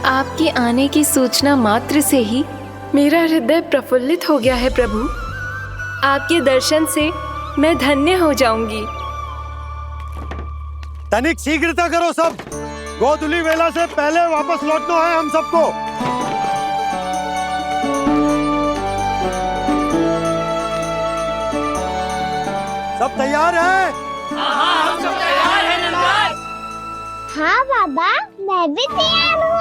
आपके आने की सूचना मात्र से ही मेरा हृदय प्रफुल्लित हो गया है प्रभु। आपके दर्शन से मैं धन्य हो जाऊंगी। तनिक शीघ्रता करो सब, गोधुली वेला से पहले वापस लौटना है हम सबको। सब तैयार है? हाँ, हम सब तैयार हैं नंदलाल। हाँ बाबा, मैं भी तैयार हूँ।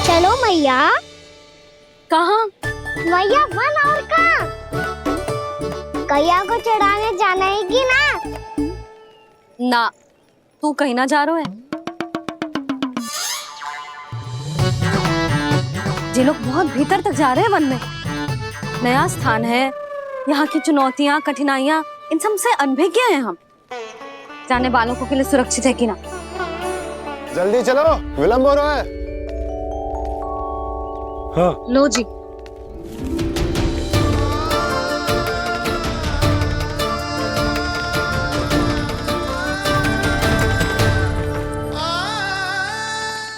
चलो मैया। कहाँ? मैया वन और कहाँ? कैया को चढ़ाने जाना है कि ना? ना, तू कहीं ना जा रहा है। ये लोग बहुत भीतर तक जा रहे हैं वन में। नया स्थान है, यहाँ की चुनौतियाँ, कठिनाइयाँ, इन सब से अनभिज्ञ हैं हम। जाने वालों को के लिए सुरक्षित है कि ना? जल्दी चलो, विलंब हो रहा है। हाँ। लो जी।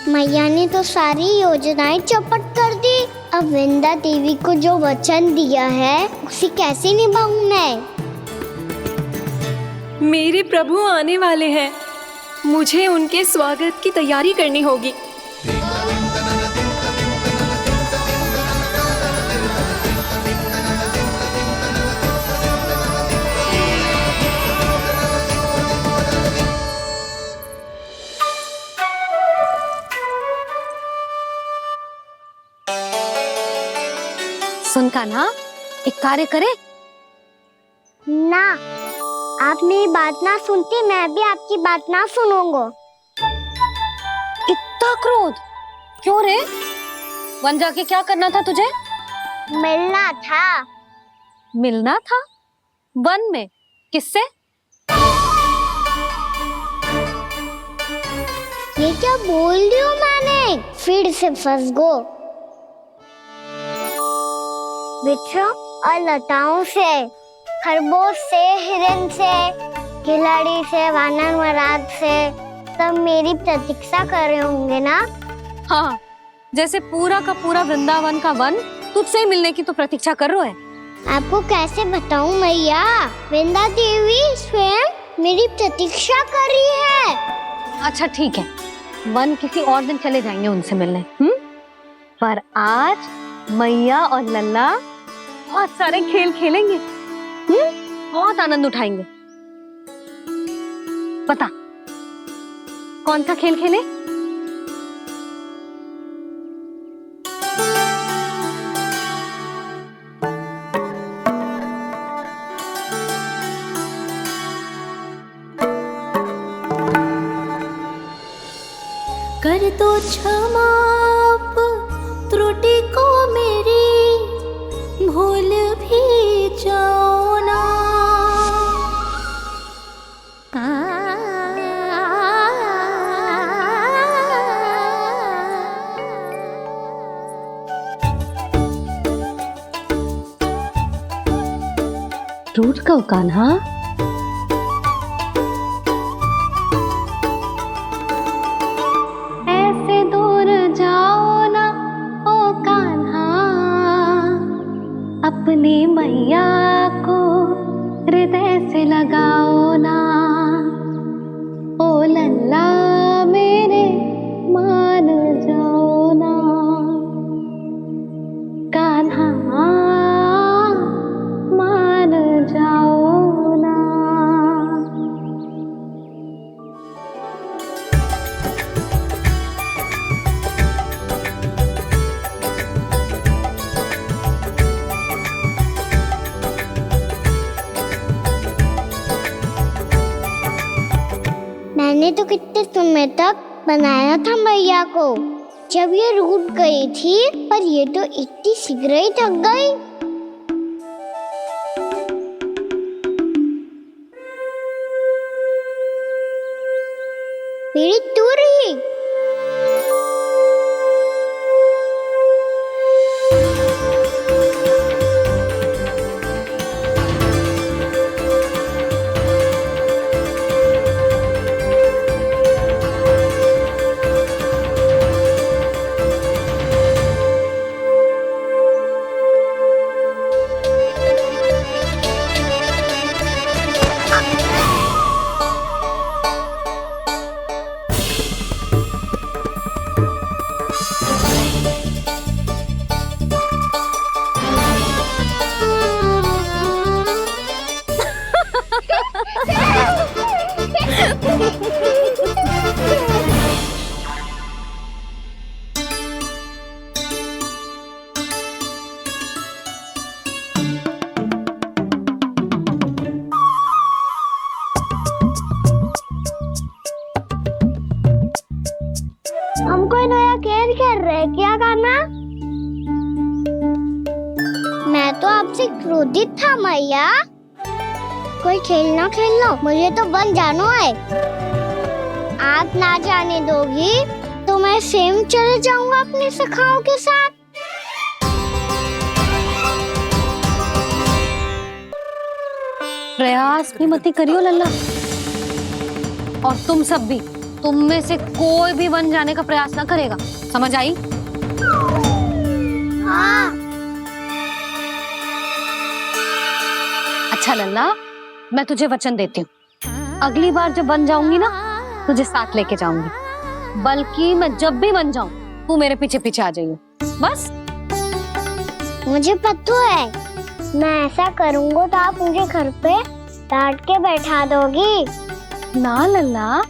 मैया ने तो सारी योजनाएं चौपट कर दी। अब विंदा देवी को जो वचन दिया है उसे कैसे निभाऊं मैं? मेरे प्रभु आने वाले हैं, मुझे उनके स्वागत की तैयारी करनी होगी। सुन कान्हा, एक कार्य करे? ना, आप मेरी बात ना सुनती, मैं भी आपकी बात ना सुनूंगा। इतना क्रोध क्यों रे? वन जाके क्या करना था तुझे? मिलना था। मिलना था? वन में? किससे? ये क्या बोल रही हूँ मैंने? फिर से फंस गो। वृक्षों और लताओं से, खरगोश से, हिरन से, खिलाड़ी से, वानर महाराज से, सब मेरी प्रतीक्षा कर रहे होंगे ना? हाँ, जैसे पूरा का पूरा वृंदावन का वन तुझसे मिलने की तो प्रतीक्षा कर रहा है। आपको कैसे बताऊं मैया? वृंदा देवी स्वयं मेरी प्रतीक्षा कर रही है। अच्छा ठीक है, वन किसी और दिन चले जाएंगे उनसे मिलने। पर आज मैया और लल्ला बहुत सारे खेल खेलेंगे। बहुत आनंद उठाएंगे। बता, कौन सा खेल खेले? कर दो क्षमा त्रुटि को मेरी, भूल भी जाओ ना। टूट गओ कान्हा? ऐसे दूर जाओ ना ओ कान्हा, अपनी मैया को हृदय से लगाओ ना। ओ लल्ला मेरे मान जाओ ना, कान्हा मान जाओ ना। मैंने तो कितने समय तक बनाया था मैया को, जब ये रूठ गई थी, पर ये तो इतनी शीघ्र ही थक गई। पीढ़ी तू रही। हमको नया केयर कर रहे, क्या करना? मैं तो आपसे क्रोधित था मैया। कोई खेलना खेलना, मुझे तो वन जाना है। आप ना जाने दोगी तो मैं सेम चले जाऊंगा अपने सखाओं के साथ। प्रयास भी मत करियो लल्ला, और तुम सब भी, तुम में से कोई भी वन जाने का प्रयास ना करेगा, समझ आई? हाँ। अच्छा लल्ला, मैं तुझे वचन देती हूँ, अगली बार जब वन जाऊंगी ना, तुझे साथ लेके जाऊंगी। बल्कि मैं जब भी वन जाऊं, तू मेरे पीछे पीछे आ जाइए, बस। मुझे पता है, मैं ऐसा करूंगा तो आप मुझे घर पे डांट के बैठा दोगी। ना लल्ला,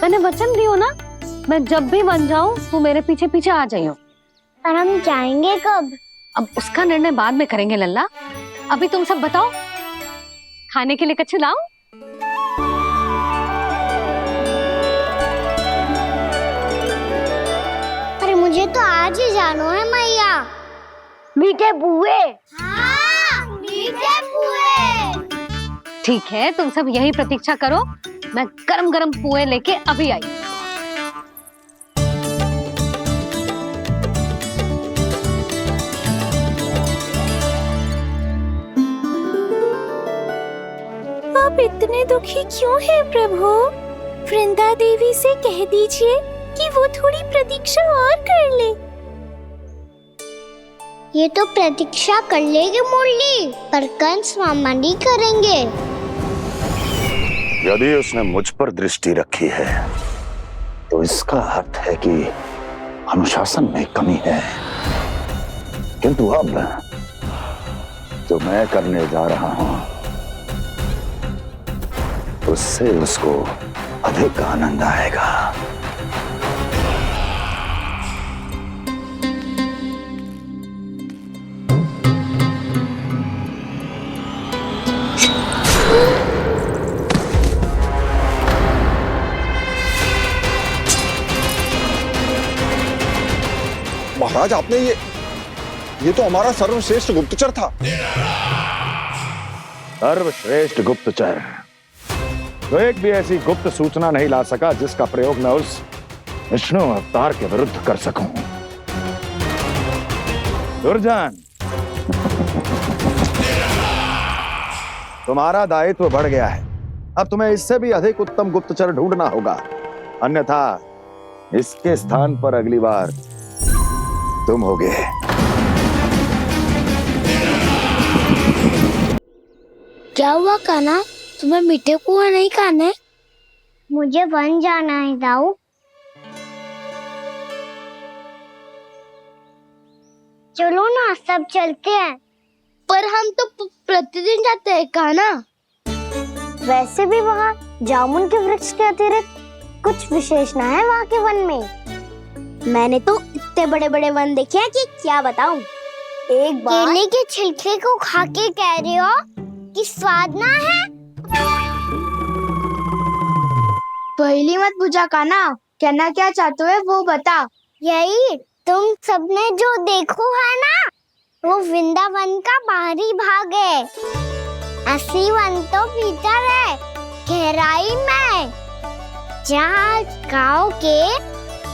मैंने वचन दियो ना, मैं जब भी वन जाऊं, तू मेरे पीछे पीछे आ जाइयो। और हम जाएंगे कब? अब उसका निर्णय बाद में करेंगे लल्ला। अभी तुम सब बताओ, खाने के लिए कुछ लाऊं? अरे मुझे तो आज ही जाना है मैया। मीठे बुए। हाँ, मीठे बुए। ठीक है, तुम सब यही प्रतीक्षा करो, मैं गरम गरम पुए लेके अभी आई। आप इतने दुखी क्यों हैं प्रभु? वृंदा देवी से कह दीजिए कि वो थोड़ी प्रतीक्षा और कर ले। ये तो प्रतीक्षा कर लेगी मुरली, पर कंस मामा नहीं करेंगे। यदि उसने मुझ पर दृष्टि रखी है तो इसका अर्थ है कि अनुशासन में कमी है। किंतु अब जो मैं करने जा रहा हूं, उससे उसको अधिक आनंद आएगा। महाराज, आपने ये तो हमारा सर्वश्रेष्ठ गुप्तचर था। सर्वश्रेष्ठ गुप्तचर तो एक भी ऐसी गुप्त सूचना नहीं ला सका जिसका प्रयोग मैं उस विष्णु अवतार के विरुद्ध कर सकूं। दुर्जन, तुम्हारा दायित्व बढ़ गया है। अब तुम्हें इससे भी अधिक उत्तम गुप्तचर ढूंढना होगा, अन्यथा इसके स्थान पर अगली बार तुम होगे। क्या हुआ कान्हा, तुम्हें मीठे पुआ नहीं खाने? मुझे वन जाना है दाऊ। चलो ना, सब चलते हैं। पर हम तो प्रतिदिन जाते हैं कान्हा। वैसे भी वहाँ जामुन के वृक्ष के अतिरिक्त कुछ विशेष ना है वहाँ के वन में। मैंने तो इतने बड़े बड़े वन देखे हैं कि क्या बताऊं। एक बार केले के छिलके को खा के कह रहे हो कि स्वाद ना है? पहली मत पूछा कान्हा, कहना क्या चाहते हो वो बता। यही तुम सबने जो देखो है ना, वो वृंदावन का बाहरी भाग है। असली वन तो भीतर है, गहराई में। जहाँ गांव के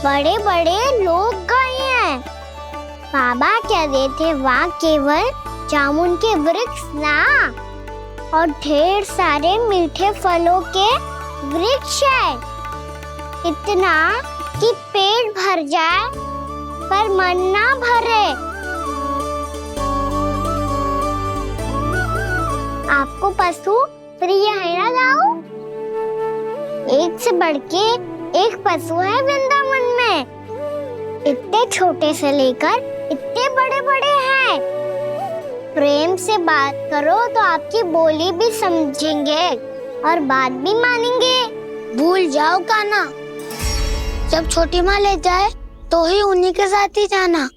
बड़े बड़े लोग गए हैं। बाबा कह रहे थे वहाँ केवल जामुन के वृक्ष ना और ढेर सारे मीठे फलों के वृक्ष है, इतना कि पेट भर जाए पर मन ना भरे। आपको पशु प्रिय है ना जाओ? एक से बढ़ के एक पशु है वृंदावन में, इतने छोटे से लेकर इतने बड़े बड़े हैं। प्रेम से बात करो तो आपकी बोली भी समझेंगे और बात भी मानेंगे। भूल जाओ कान्हा, जब छोटी माँ ले जाए तो ही उन्हीं के साथ ही जाना।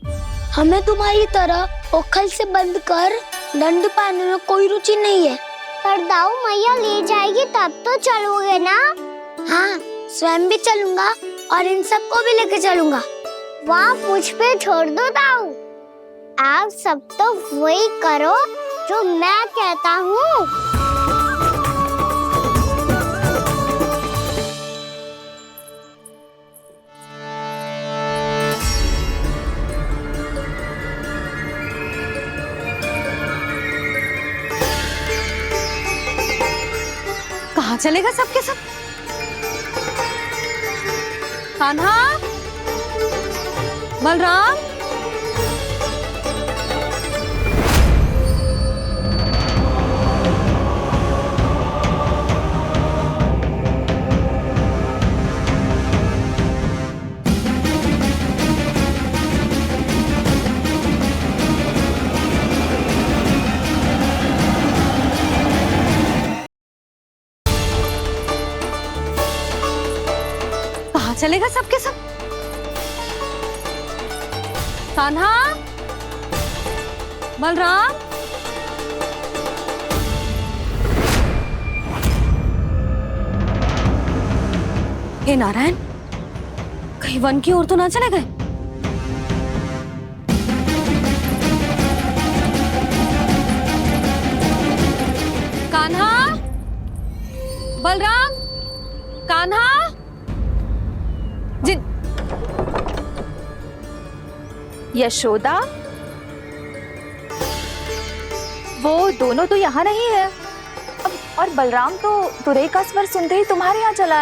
हमें तुम्हारी तरह ओखल से बंद कर दंड पाने में कोई रुचि नहीं है। पर दाऊ मैया ले जाएगी तब तो चलोगे ना? हाँ, स्वयं भी चलूंगा और इन सबको भी लेके चलूंगा। वाह, मुझ पे छोड़ दो दाऊ, आप सब तो वही करो जो मैं कहता हूँ। कहाँ चलेगा सबके सब? कान्हा, बलराम, कहाँ चलेगा सबके सब? कान्हा, बलराम, हे नारायण, कहीं वन की ओर तो ना चले गए? कान्हा, बलराम, कान्हा, जिन यशोदा, वो दोनों तो यहाँ नहीं है। और बलराम तो तुरई का स्वर सुनते ही तुम्हारे यहाँ चला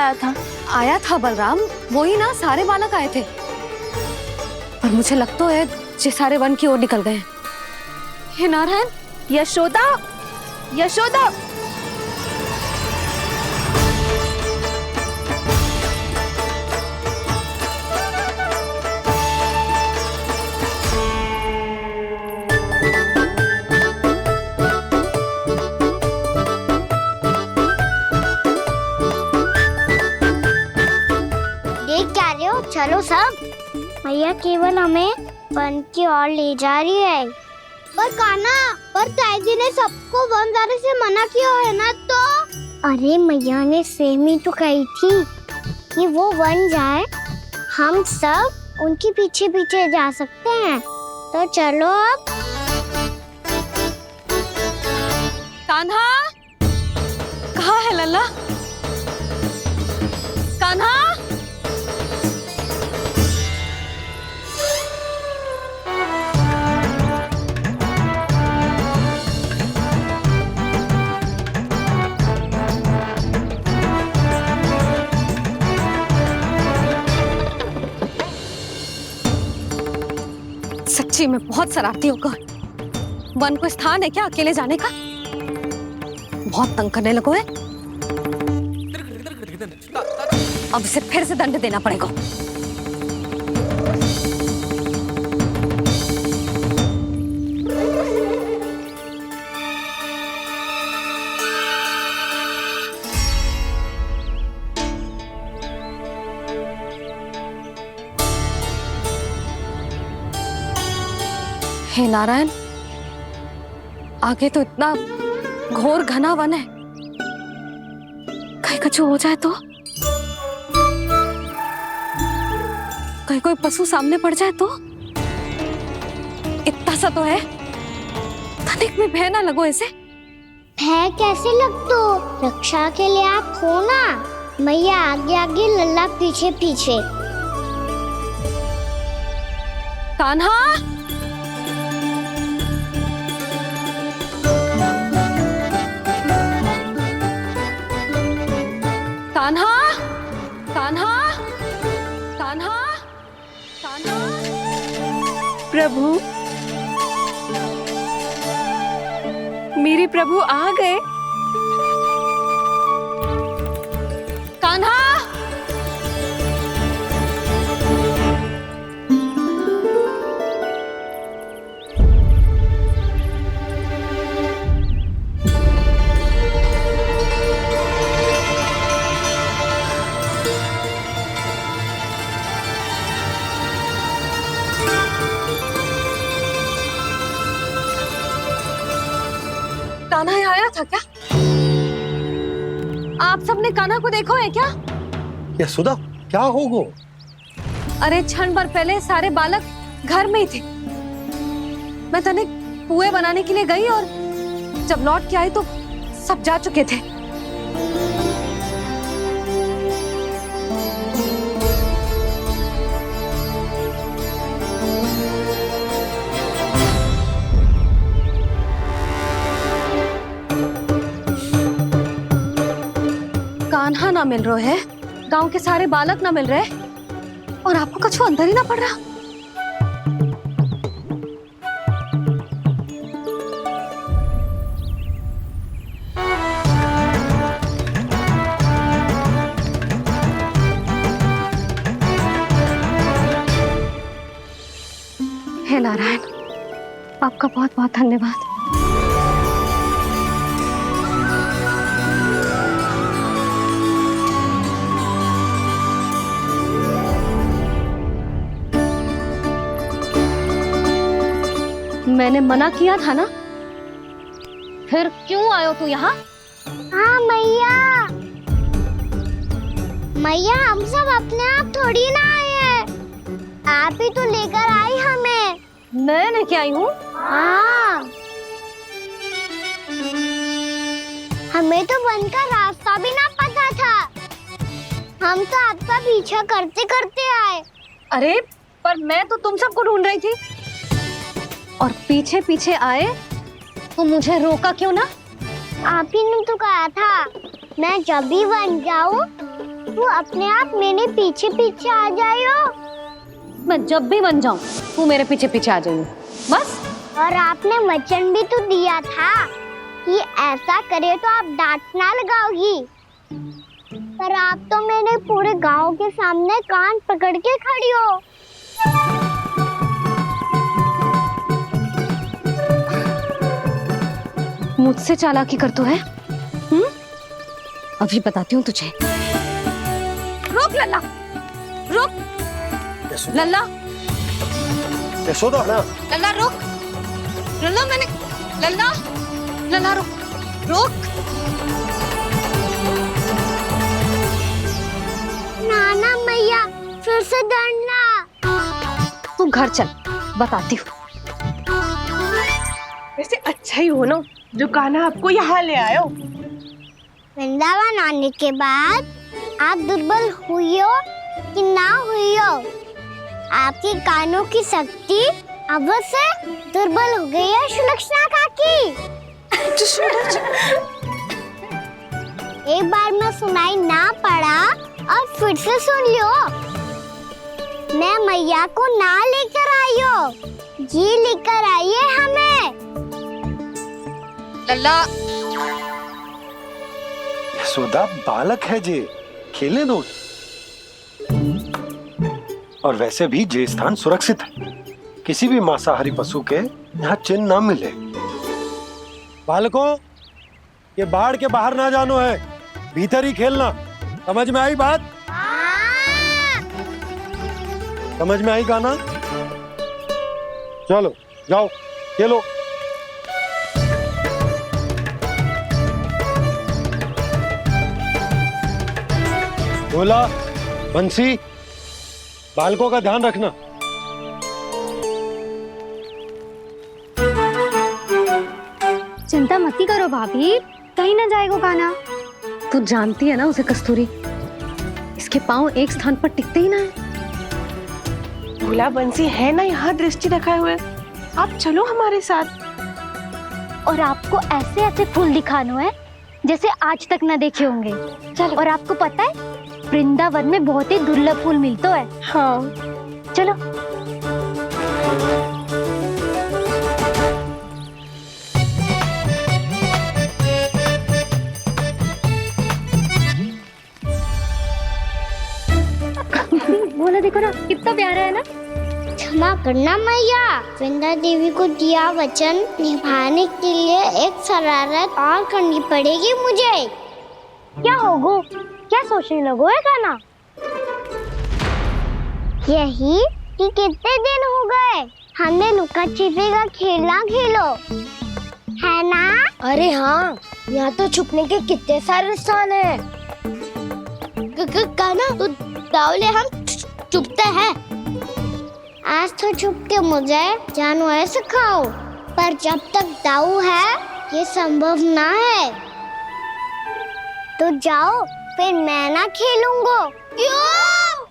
आया था बलराम, वही ना सारे बालक आए थे। पर मुझे लगता है ये सारे वन की ओर निकल गए। हे नारायण, यशोदा, यशोदा, चलो सब, मैया केवल हमें वन की ओर ले जा रही है। पर कान्हा, पर ताईजी ने सबको वन जाने से मना किया है ना तो? अरे मैया ने सेम ही तो कही थी कि वो वन जाए, हम सब उनके पीछे पीछे जा सकते हैं। तो चलो अब। कान्हा, कहाँ है लल्ला? कान्हा, सच्ची में बहुत शरारती होगा। वन को स्थान है क्या अकेले जाने का? बहुत तंग करने लगो है। अब इसे फिर से दंड देना पड़ेगा। हे नारायण, आगे तो इतना घोर घना वन है, कहीं कुछ हो जाए तो? कहीं कोई पशु सामने पड़ जाए तो? इतना सा तो है, तनिक में भय ना लगो इसे। भय कैसे लग तो? रक्षा के लिए आप हो ना, मैया आगे आगे लल्ला पीछे पीछे। कान्हा, कान्हा, कान्हा, कान्हा, कान्हा। प्रभु, मेरे प्रभु आ गए। कान्हा, कान्हा यहाँ आया था क्या? आप सबने कान्हा को देखो है क्या? यशोदा, क्या हो गो? अरे क्षण भर पहले सारे बालक घर में ही थे। मैं तनिक पुए बनाने के लिए गई और जब लौट के आई तो सब जा चुके थे। कान्हा ना मिल रहे है, गांव के सारे बालक ना मिल रहे और आपको कुछ अंदर ही ना पड़ रहा। हे नारायण, आपका बहुत बहुत धन्यवाद। मैंने मना किया था ना, फिर क्यों आयो तू यहाँ? हाँ मैया, मैया हम सब अपने आप थोड़ी ना आए हैं, आप ही तो लेकर आई हमें। मैं लेके आई हूँ? हाँ, हमें तो वन का रास्ता भी ना पता था, हम तो आपका पीछा करते करते आए। अरे पर मैं तो तुम सबको ढूंढ रही थी और पीछे पीछे आए तो मुझे रोका क्यों ना? आप ही ने तो कहा था मैं जब भी बन जाऊं तो अपने आप मेरे पीछे पीछे आ जाओ। मैं जब भी बन जाऊं तू मेरे पीछे पीछे आ जाइए बस। और आपने वचन भी तो दिया था कि ऐसा करे तो आप डांट ना लगाओगी, पर आप तो मेरे पूरे गांव के सामने कान पकड़ के खड़ी हो। मुझसे चालाकी कर तो है? अभी बताती हूँ तुझे। रुक लल्ला, रुक लल्ला, यशोदा, लल्ला रुक, लल्ला मैंने, लल्ला, लल्ला रुक, रुक। नाना मैया फिर से डरना। तू घर चल, बताती हूँ। वैसे अच्छा ही हो ना जो कान्हा आपको यहाँ ले आयो। वृंदावन आने के बाद आप दुर्बल हुई हो कि ना हुई हो, आपके कानों की शक्ति अब से दुर्बल हो गई है सुलक्षणा काकी। एक बार में सुनाई ना पड़ा और फिर से सुन लियो। मैं मैया को ना लेकर आई हो, जी लेकर आई है हमें। लल्ला, यशोदा बालक है जे, खेलने दो। और वैसे भी जे स्थान सुरक्षित है, किसी भी मांसाहारी पशु के यहाँ चिन्ह ना मिले। बालकों, ये बाढ़ के बाहर ना जानो है, भीतर ही खेलना। समझ में आई बात? समझ में आई कान्हा? चलो जाओ खेलो। बोला बंसी, बालकों का ध्यान रखना। चिंता मत करो भाभी, कहीं ना जाएगा कान्हा। तू जानती है ना उसे कस्तूरी, इनके पांव एक स्थान पर टिकते ही ना है। भोला बंसी है ना यहाँ दृष्टि रखाए हुए, आप चलो हमारे साथ। और आपको ऐसे ऐसे फूल दिखाना है जैसे आज तक ना देखे होंगे। चलो। और आपको पता है वृंदावन में बहुत ही दुर्लभ फूल मिलते हैं। हाँ चलो। बोला देखो ना कितना प्यारा है ना। क्षमा करना मैया, वृंदा देवी को दिया वचन निभाने के लिए एक शरारत और करनी पड़ेगी मुझे। क्या होगो? क्या सोचने लगो है गाना? यही कि कितने दिन हो गए हमने लुका छिपी का खेलना खेलो, है ना? अरे हाँ, यहाँ तो छुपने के कितने सारे स्थान है। गाना तो दावले हम छुपते हैं। आज तो छुप के मुझे जानवर सिखाओ, पर जब तक दाऊ है ये संभव ना है। तो जाओ, फिर मैं ना खेलूंगा। क्यों?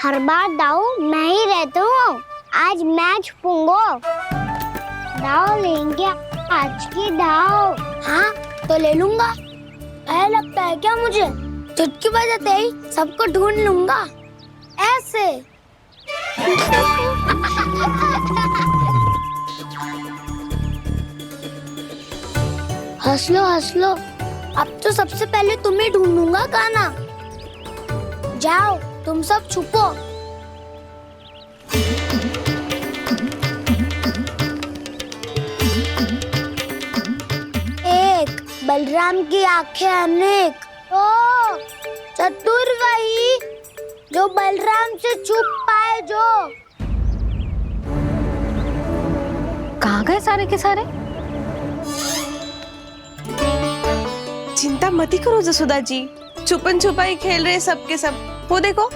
हर बार दाऊ मैं ही रहता हूँ, आज मैं छुपूंगा। दाऊ लेंगे आज की दाऊ। हाँ तो ले लूंगा। ऐसा लगता है क्या मुझे? चुटकी बजाते ही सबको ढूंढ लूंगा ऐसे। हंस लो, अब तो सबसे पहले तुम्हें ढूंढूंगा गाना। जाओ तुम सब छुपो। एक बलराम की आंखें अनेक। ओ चतुर वही जो बलराम से छुप पाए। जो कहाँ गए सारे के सारे? चिंता मत करो जसोदा जी, छुपन छुपाई खेल रहे सबके सब। वो देखो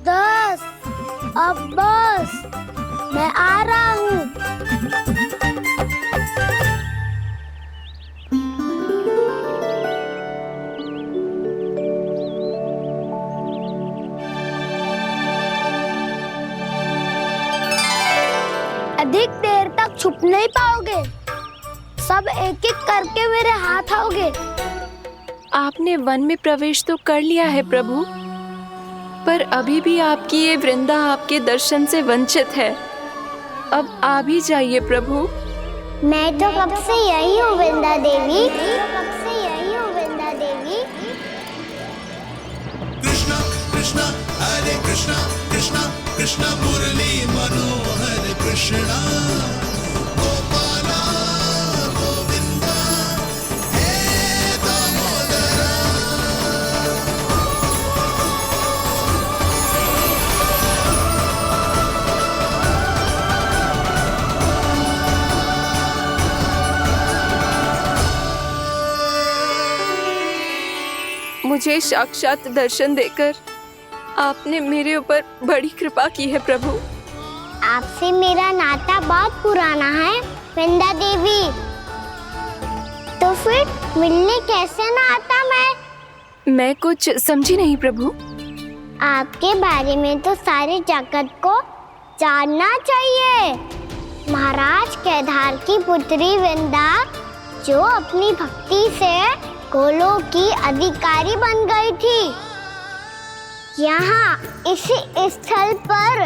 10 अब बस, मैं आ रहा हूँ। अधिक देर तक छुप नहीं पाओगे, सब एक एक करके मेरे हाथ आओगे। आपने वन में प्रवेश तो कर लिया है प्रभु, पर अभी भी आपकी ये वृंदा आपके दर्शन से वंचित है। अब आ भी जाइए प्रभु। मैं तो कब से यही हूँ वृंदा देवी। कब से यही हूँ वृंदा देवी। कृष्णा कृष्णा हरे कृष्णा कृष्णा कृष्णा मुरली मनोहर कृष्णा गोपाला गोविंदा हे दामोदरा। मुझे साक्षात दर्शन देकर आपने मेरे ऊपर बड़ी कृपा की है प्रभु। आपसे मेरा नाता बहुत पुराना है वृंदा देवी, तो फिर मिलने कैसे ना आता मैं कुछ समझी नहीं प्रभु। आपके बारे में तो सारे जगत को जानना चाहिए। महाराज केदार की पुत्री वृंदा जो अपनी भक्ति से गोलोक की अधिकारी बन गई थी, यहाँ इसी स्थल पर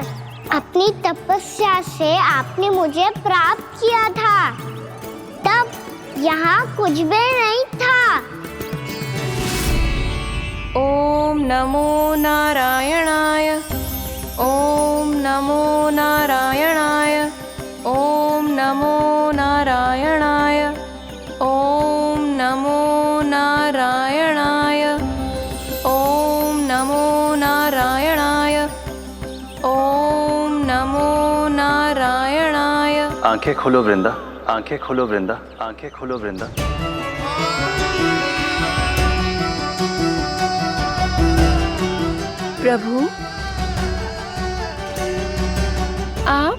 अपनी तपस्या से आपने मुझे प्राप्त किया था। तब यहाँ कुछ भी नहीं था। ओम नमो नारायणाय, ओम नमो नारायणाय, ओम नमो नारायणाय, ओम नमो नारायणाय, ओम नमो नारायणाय, ओम नमो नारायणाय। आंखें खोलो वृंदा, आंखें खोलो वृंदा, आंखें खोलो वृंदा। प्रभु आप?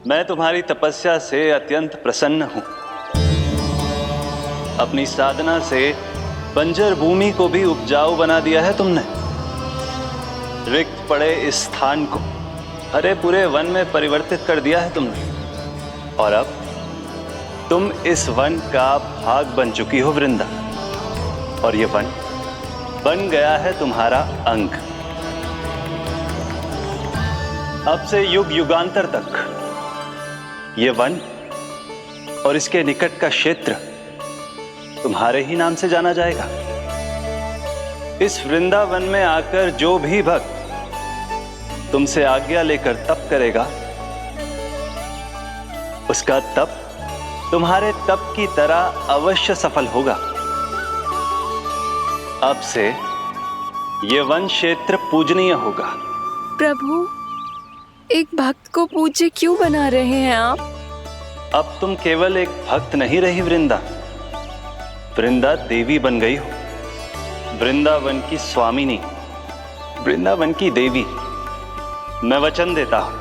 मैं तुम्हारी तपस्या से अत्यंत प्रसन्न हूं। अपनी साधना से बंजर भूमि को भी उपजाऊ बना दिया है तुमने। रिक्त पड़े इस स्थान को हरे पूरे वन में परिवर्तित कर दिया है तुमने। और अब तुम इस वन का भाग बन चुकी हो वृंदा। और ये वन बन गया है तुम्हारा अंग। अब से युग युगांतर तक ये वन और इसके निकट का क्षेत्र तुम्हारे ही नाम से जाना जाएगा। इस वृंदावन में आकर जो भी भक्त तुमसे आज्ञा लेकर तप करेगा, उसका तप तुम्हारे तप की तरह अवश्य सफल होगा। अब से ये वन क्षेत्र पूजनीय होगा। प्रभु, एक भक्त को पूज्य क्यों बना रहे हैं आप? अब तुम केवल एक भक्त नहीं रही वृंदा, वृंदा देवी बन गई हो। वृंदावन की स्वामिनी, वृंदावन की देवी। मैं वचन देता हूं,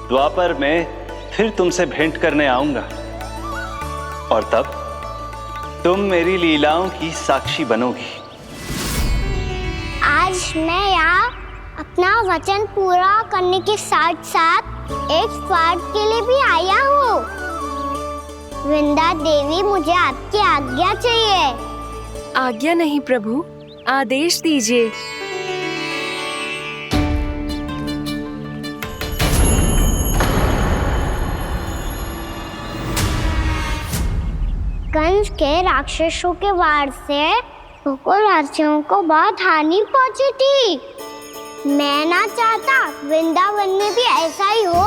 द्वापर में फिर तुमसे भेंट करने आऊंगा और तब तुम मेरी लीलाओं की साक्षी बनोगी। आज मैं यहाँ अपना वचन पूरा करने के साथ साथ एक स्वार्थ के लिए भी आया हूँ। वृंदा देवी, मुझे आपकी आज्ञा चाहिए। आज्ञा नहीं प्रभु, आदेश दीजिए। कंस के राक्षसों के वार से गोकुलवासियों को बहुत हानि पहुंची थी। मैं ना चाहता वृंदावन में भी ऐसा ही हो।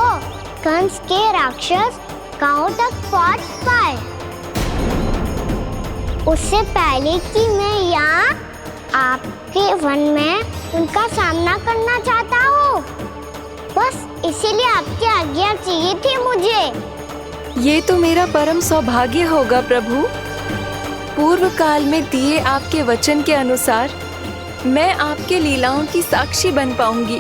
कंस के राक्षस गांव तक पहुंच पाए, उससे पहले कि मैं यहाँ आपके वन में उनका सामना करना चाहता हूँ। बस इसीलिए आपकी आज्ञा चाहिए थी मुझे। ये तो मेरा परम सौभाग्य होगा प्रभु। पूर्व काल में दिए आपके वचन के अनुसार मैं आपके लीलाओं की साक्षी बन पाऊंगी।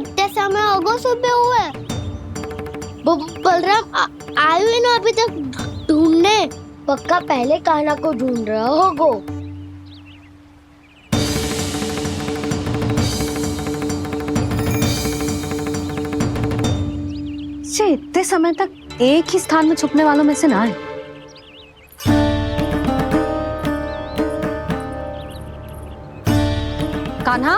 इतने समय होगो सुबह हुए। बलराम आयु ना अभी तक ढूंढने। पक्का पहले कान्हा को ढूंढ रहा होगो। इतने समय तक एक ही स्थान में छुपने वालों में से ना है। कान्हा,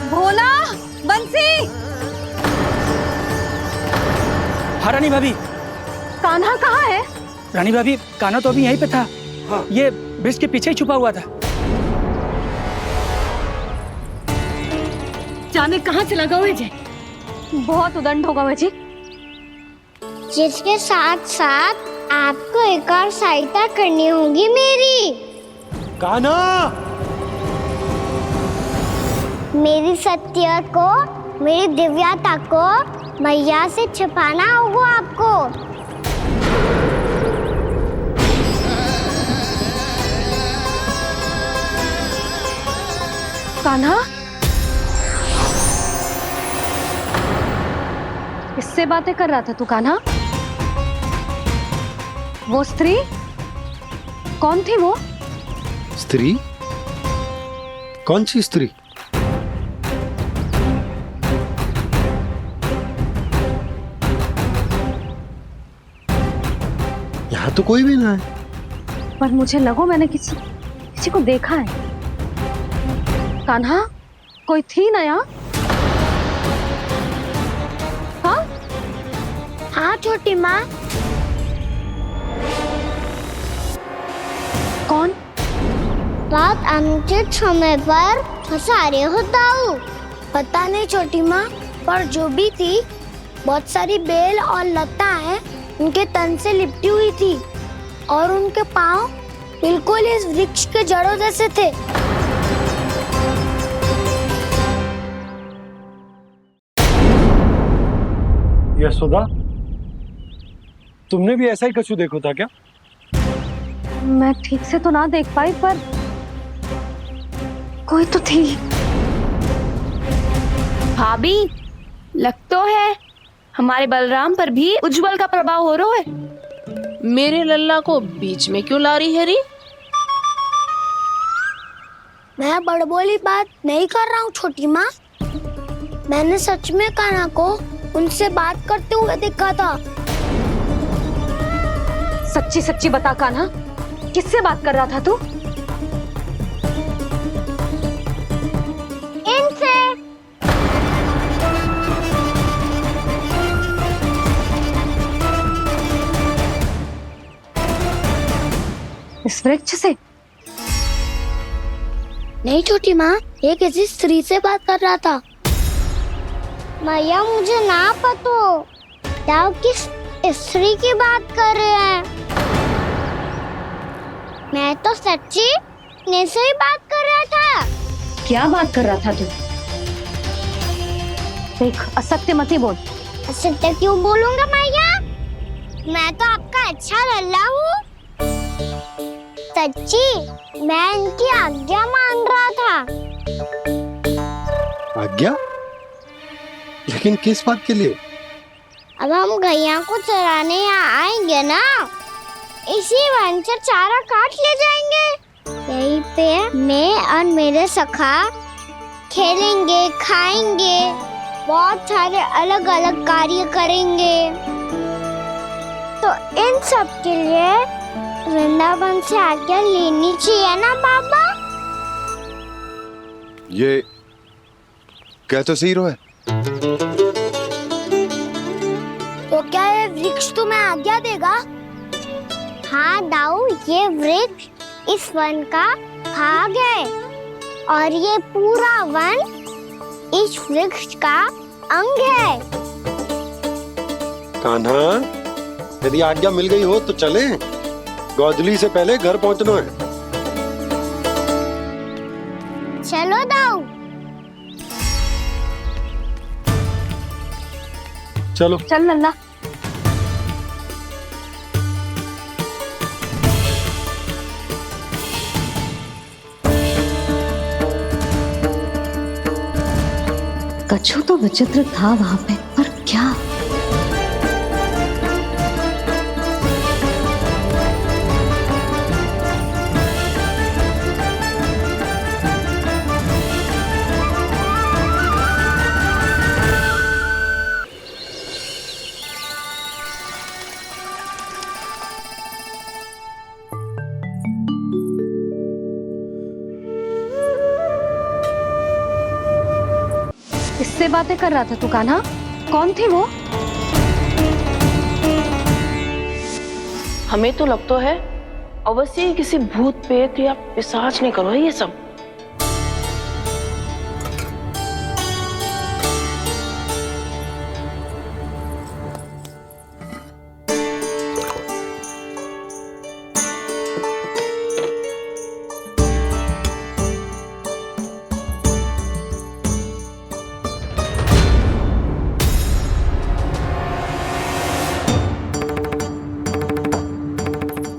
भोला, बंसी। हाँ रानी भाभी। कान्हा कहाँ है? रानी भाभी, कान्हा तो अभी यहीं पे था। हाँ। ये ब्रिज के पीछे ही छुपा हुआ था। जाने कहाँ चला गया मुझे। बहुत उदंड होगा मुझे। जिसके साथ साथ आपको एक और सहायता करनी होगी मेरी। कान्हा, मेरी सत्य को, मेरी दिव्यता को मैया से छिपाना होगा आपको। कान्हा, किससे बातें कर रहा था तू कान्हा? वो स्त्री कौन थी? वो स्त्री? कौन सी स्त्री? यहाँ तो कोई भी ना है। पर मुझे लगो मैंने किसी को देखा है। कान्हा, कोई थी ना यहाँ? हाँ? हाँ छोटी माँ। कौन? रात अनुचित समय पर फंसारे होता हूँ। पता नहीं छोटी माँ, पर जो भी थी बहुत सारी बेल और लताएं उनके तन से लिपटी हुई थी और उनके पाँव बिल्कुल इस वृक्ष के जड़ों जैसे थे। यशोदा, तुमने भी ऐसा ही कछु देखो था क्या? मैं ठीक से तो ना देख पाई, पर कोई तो थी। भाभी, लग तो है हमारे बलराम पर भी उज्जवल का प्रभाव हो रहा है। मेरे लल्ला को बीच में क्यों ला रही है री? मैं बड़बोली बात नहीं कर रहा हूँ छोटी माँ। मैंने सच में कान्हा को उनसे बात करते हुए देखा था। सच्ची सच्ची बता कान्हा, किससे बात कर रहा था तू? इनसे। इस वृक्ष से? नहीं छोटी माँ, ये किसी स्त्री से बात कर रहा था। मैया मुझे ना पतो दाव किस स्त्री की बात कर रहे हैं। मैं तो सच्ची ने से ही बात कर रहा था। क्या बात कर रहा था तू? देख, असत्य मत ही बोल। असत्य क्यों बोलूंगा मैया? मैं तो आपका अच्छा लल्ला हूँ। सच्ची मैं इनकी आज्ञा मान रहा था। आज्ञा? लेकिन किस बात के लिए? अब हम गैया को चराने यहाँ आएंगे ना, इसी वन से चारा काट ले जाएंगे। यहीं पे मैं और मेरे सखा खेलेंगे, खाएंगे, बहुत सारे अलग अलग कार्य करेंगे। तो इन सब के लिए वृंदावन से आज्ञा लेनी चाहिए ना बाबा? ये कह तो सही रो है। तो क्या ये वृक्ष तुम्हें आज्ञा देगा? हाँ दाऊ, ये वृक्ष इस वन का भाग है और ये पूरा वन इस वृक्ष का अंग है। कान्हा, यदि आज्ञा मिल गई हो तो चले। गोधली से पहले घर पहुंचना है। चलो दाऊ। चलो चल लल्ला। कछु तो विचित्र था वहां पे, पर क्या? किससे बातें कर रहा था तू कान्हा? कौन थी वो? हमें तो लगता है अवश्य ही किसी भूत प्रेत या पिशाच ने करो ये सब।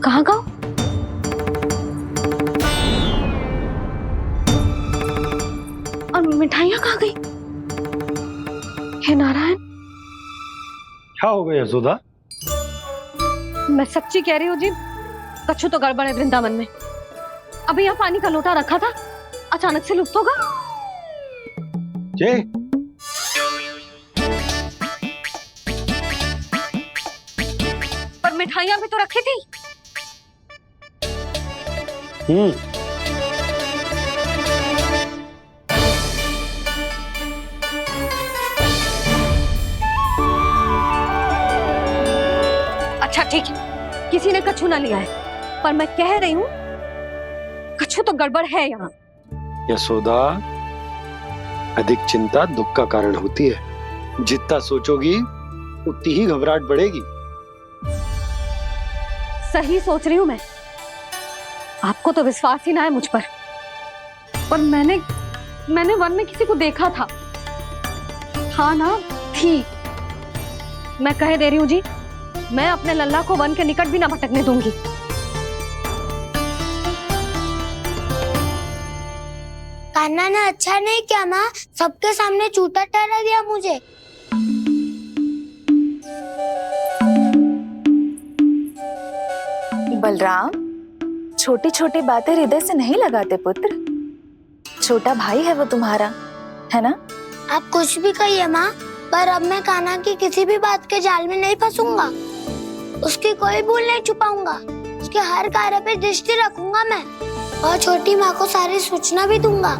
कहाँ गाँव? और मिठाइयाँ कहाँ गई? हे नारायण! क्या हो गया यशोदा? मैं सच्ची कह रही हूँ जी, कछु तो गड़बड़ है वृंदावन में। अभी यहाँ पानी का लोटा रखा था, अचानक से लुप्त होगा। जय, पर मिठाइयाँ भी तो रखी थी। अच्छा ठीक है, किसी ने कछु ना लिया है, पर मैं कह रही हूँ कछु तो गड़बड़ है यहाँ। यशोदा, अधिक चिंता दुख का कारण होती है। जितना सोचोगी उतनी ही घबराहट बढ़ेगी। सही सोच रही हूँ मैं। आपको तो विश्वास ही ना है मुझ पर मैंने वन में किसी को देखा था। हाँ ना, थी। मैं कह दे रही हूँ जी, मैं अपने लल्ला को वन के निकट भी ना भटकने दूंगी। कान्हा ने अच्छा नहीं किया माँ, सबके सामने झूठा ठहरा दिया मुझे। बलराम, छोटी छोटी बातें हृदय से नहीं लगाते पुत्र। छोटा भाई है वो तुम्हारा, है ना? आप कुछ भी कहिए माँ, पर अब मैं कान्हा की किसी भी बात के जाल में नहीं फंसूंगा। उसकी कोई भूल नहीं छुपाऊंगा। उसके हर कार्य पे दृष्टि रखूंगा मैं, और छोटी माँ को सारी सूचना भी दूंगा।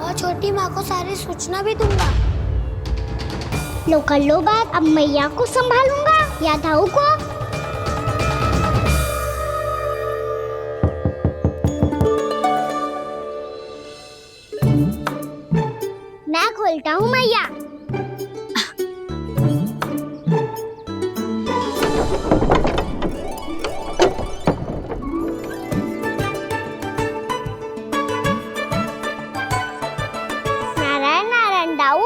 लो कर लो बात, अब मैया को संभालूंगा या दाऊ को। मैं खोलता हूँ मैया। नारायण नारायण दाऊ।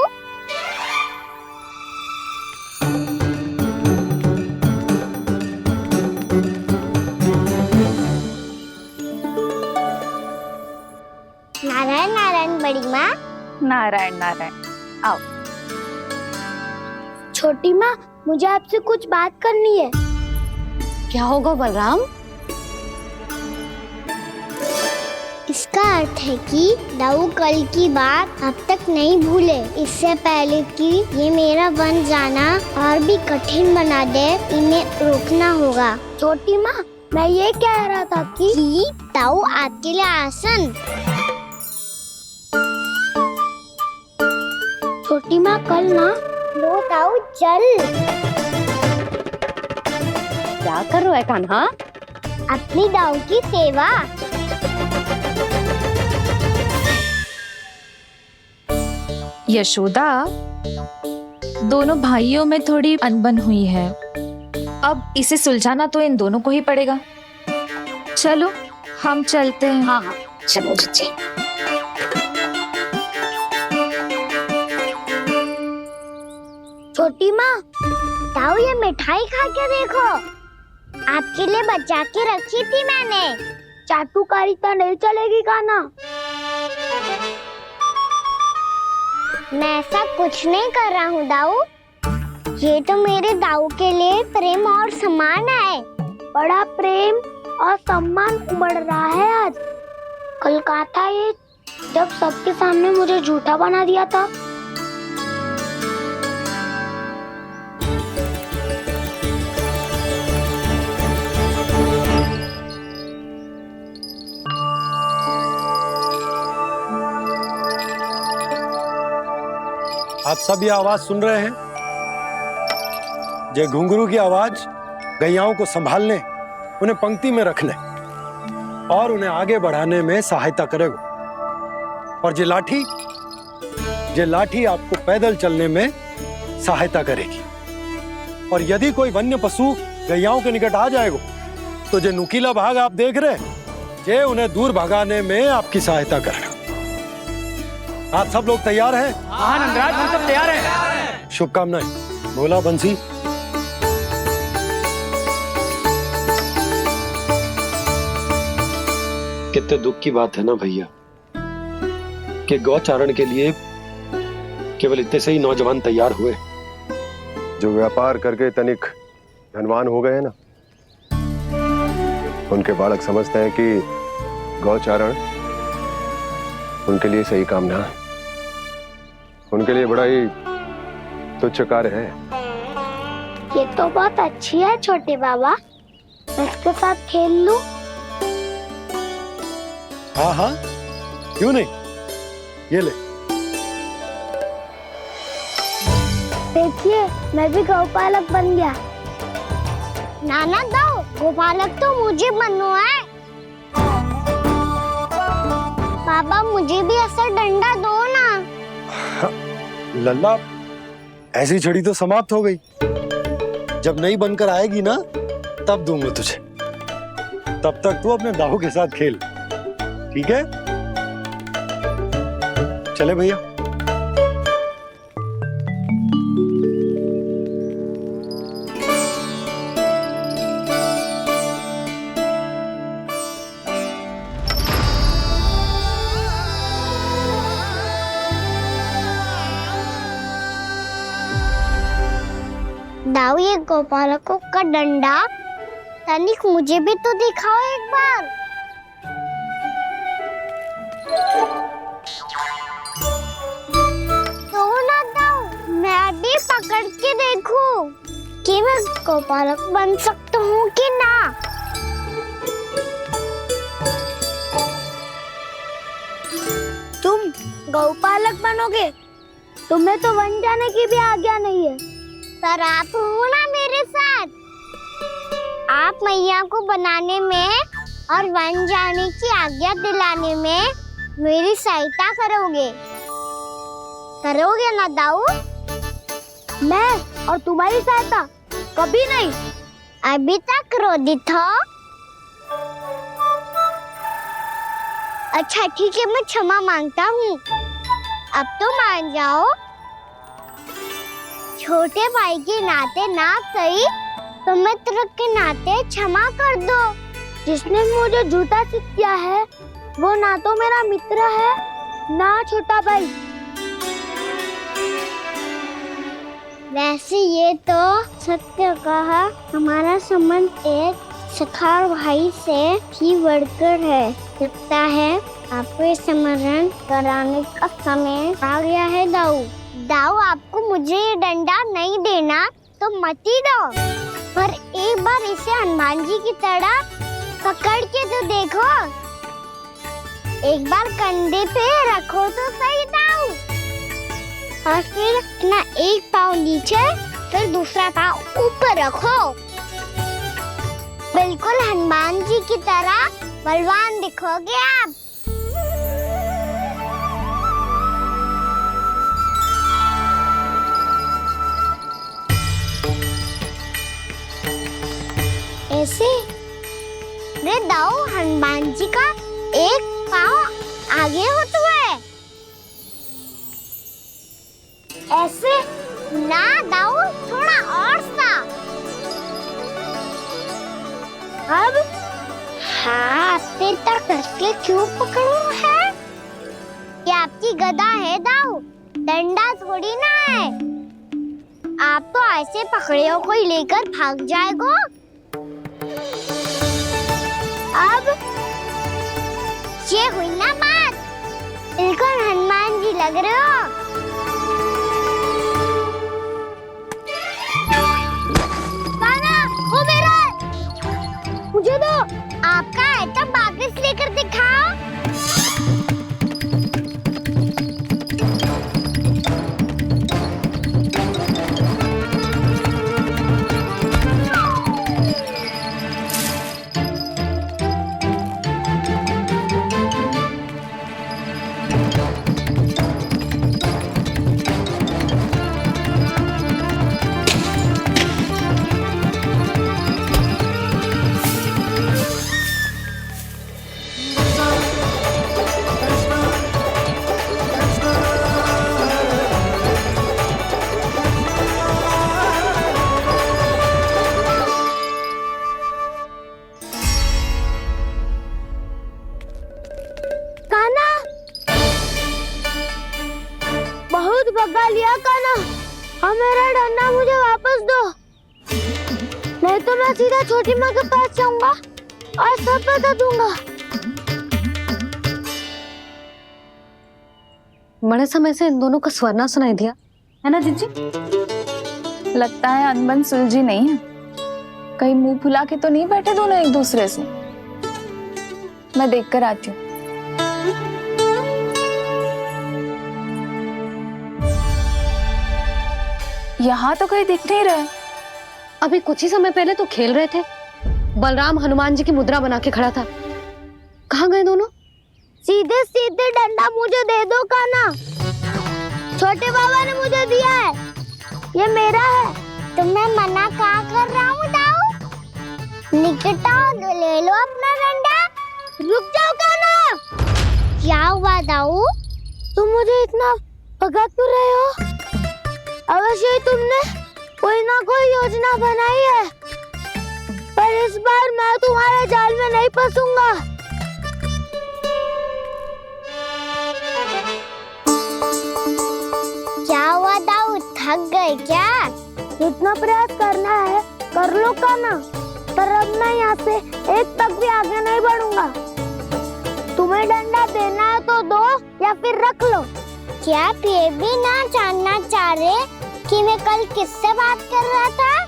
नारायण नारायण बड़ी माँ। नारायण नारायण, आओ। छोटी माँ, मुझे आपसे कुछ बात करनी है। क्या होगा बलराम? इसका अर्थ है कि दाऊ कल की बात अब तक नहीं भूले। इससे पहले कि ये मेरा वन जाना और भी कठिन बना दे, इन्हें रोकना होगा। छोटी माँ, मैं ये कह रहा था कि दाऊ आपके लिए आसन। छोटी माँ, कल ना लो दाऊ चल। क्या कर रहा है कान्हा? अपनी दाऊ की सेवा। यशोदा, दोनों भाइयों में थोड़ी अनबन हुई है। अब इसे सुलझाना तो इन दोनों को ही पड़ेगा। चलो हम चलते हैं। हाँ हाँ, चलो बच्चे। छोटी माँ, दाऊ ये मिठाई खा के देखो। आपके लिए बचा के रखी थी मैंने। चाटुकारिता नहीं चलेगी कान्हा। मैं ऐसा कुछ नहीं कर रहा हूँ दाऊ। ये तो मेरे दाऊ के लिए प्रेम और सम्मान है। बड़ा प्रेम और सम्मान उमड़ रहा है आज। कल कहा था ये, जब सबके सामने मुझे झूठा बना दिया था। आप सब ये आवाज सुन रहे हैं? ये घुंघरू की आवाज गैयाओं को संभालने, उन्हें पंक्ति में रखने और उन्हें आगे बढ़ाने में सहायता करेगा। और ये लाठी आपको पैदल चलने में सहायता करेगी। और यदि कोई वन्य पशु गैयाओं के निकट आ जाएगा तो जो नुकीला भाग आप देख रहे हैं, ये उन्हें दूर भगाने में आपकी सहायता करेगा। आप सब लोग तैयार हैं? हाँ नंदराज, हम सब तैयार हैं। शुभकामनाएं। बोला बंसी। कितने दुख की बात है ना भैया कि गौचारण के लिए केवल इतने से ही नौजवान तैयार हुए। जो व्यापार करके तनिक धनवान हो गए ना, उनके बालक समझते हैं कि गौचारण उनके लिए सही काम ना है। उनके लिए बड़ा ही तुच्छ कार्य है। ये तो बहुत अच्छी है छोटे बाबा, मैं इसके साथ खेल लूं? हाँ हाँ, क्यों नहीं। ये ले। देखिए, मैं भी गौपालक बन गया। नाना दो, गौपालक तो मुझे बनना है। बाबा मुझे भी ऐसा डंडा दो ना। लल्ला, ऐसी छड़ी तो समाप्त हो गई। जब नई बनकर आएगी ना, तब दूंगा तुझे। तब तक तू अपने दाऊ के साथ खेल, ठीक है? चले भैया। दाऊ ये गोपालकों का डंडा तनिक मुझे भी तो दिखाओ एक बार। तो ना दाऊ मैं भी पकड़ के देखूं कि मैं गोपालक बन सकता हूँ कि ना। तुम गौपालक बनोगे? तुम्हें तो वन जाने की भी आज्ञा नहीं है। पर आप हो ना मेरे साथ। आप मैया को बनाने में और वन जाने की आज्ञा दिलाने में मेरी सहायता करोगे? करोगे ना दाऊ? मैं और तुम्हारी सहायता कभी नहीं। अभी तक क्रोधित हो? अच्छा ठीक है, मैं क्षमा मांगता हूँ। अब तो मान जाओ। छोटे भाई के नाते ना सही तो मित्र के नाते क्षमा कर दो। जिसने मुझे झूठा सिद्ध किया है वो ना तो मेरा मित्र है ना छोटा भाई। वैसे ये तो सत्य कहा, हमारा संबंध एक सखा भाई से भी बढ़कर है। लगता है आपको स्मरण कराने का समय आ गया है दाऊ। दाऊ आपको मुझे ये डंडा नहीं देना तो मत ही दो, पर एक बार इसे हनुमान जी की तरह पकड़ के तो देखो। एक बार कंधे पे रखो तो सही दाऊ, और फिर अपना एक पाँव नीचे फिर दूसरा पाँव ऊपर रखो। बिल्कुल हनुमान जी की तरह बलवान दिखोगे आप। ऐसे रे दाऊ हनुमान जी का एक पाँव आगे होता है। ऐसे ना दाऊ, थोड़ा और सा। अब हाथ पे तक कसके क्यों पकड़ो है? ये आपकी गदा है दाऊ, डंडा थोड़ी ना है। आप तो ऐसे पकड़े हो कोई लेकर भाग जाएगा। अब ये हुई ना बात, बिल्कुल हनुमान जी लग रहे हो। कान्हा, वो मेरा है। मुझे दो। आपका है तब वापस लेकर दिखाओ। भगा लिया कान्हा, अब मेरा डंडा मुझे वापस दो, नहीं तो मैं सीधा छोटी माँ के पास जाऊंगा और सब बता दूंगा। बड़े समय से इन दोनों का स्वर ना सुनाई दिया है ना जीजी? लगता है अनबन सुलझी नहीं है। कहीं मुंह फुला के तो नहीं बैठे दोनों एक दूसरे से। मैं देख कर आती हूँ। यहाँ तो कहीं दिख नहीं रहा। अभी कुछ ही समय पहले तो खेल रहे थे। बलराम हनुमान जी की मुद्रा बना के खड़ा था। कहाँ गए दोनों? सीधे सीधे डंडा मुझे दे दो कान्हा, छोटे बाबा ने मुझे दिया है, ये मेरा है। तो मैं मना कहाँ कर रहा हूँ दाऊ? निकट आओ, ले लो अपना डंडा। रुक जाओ कान्हा। क्या हुआ दाऊ? तुम मुझे इतना भगा क्यों रहे हो? अवश्य ही तुमने कोई ना कोई योजना बनाई है, पर इस बार मैं तुम्हारे जाल में नहीं फंसूंगा। क्या हुआ दाऊ, थक गए क्या? जितना प्रयास करना है कर लो कान्हा, पर अब मैं यहाँ से एक तक भी आगे नहीं बढ़ूंगा। तुम्हें डंडा देना है तो दो या फिर रख लो। क्या आप ये भी ना जानना चाह रहे कि मैं कल किससे बात कर रहा था?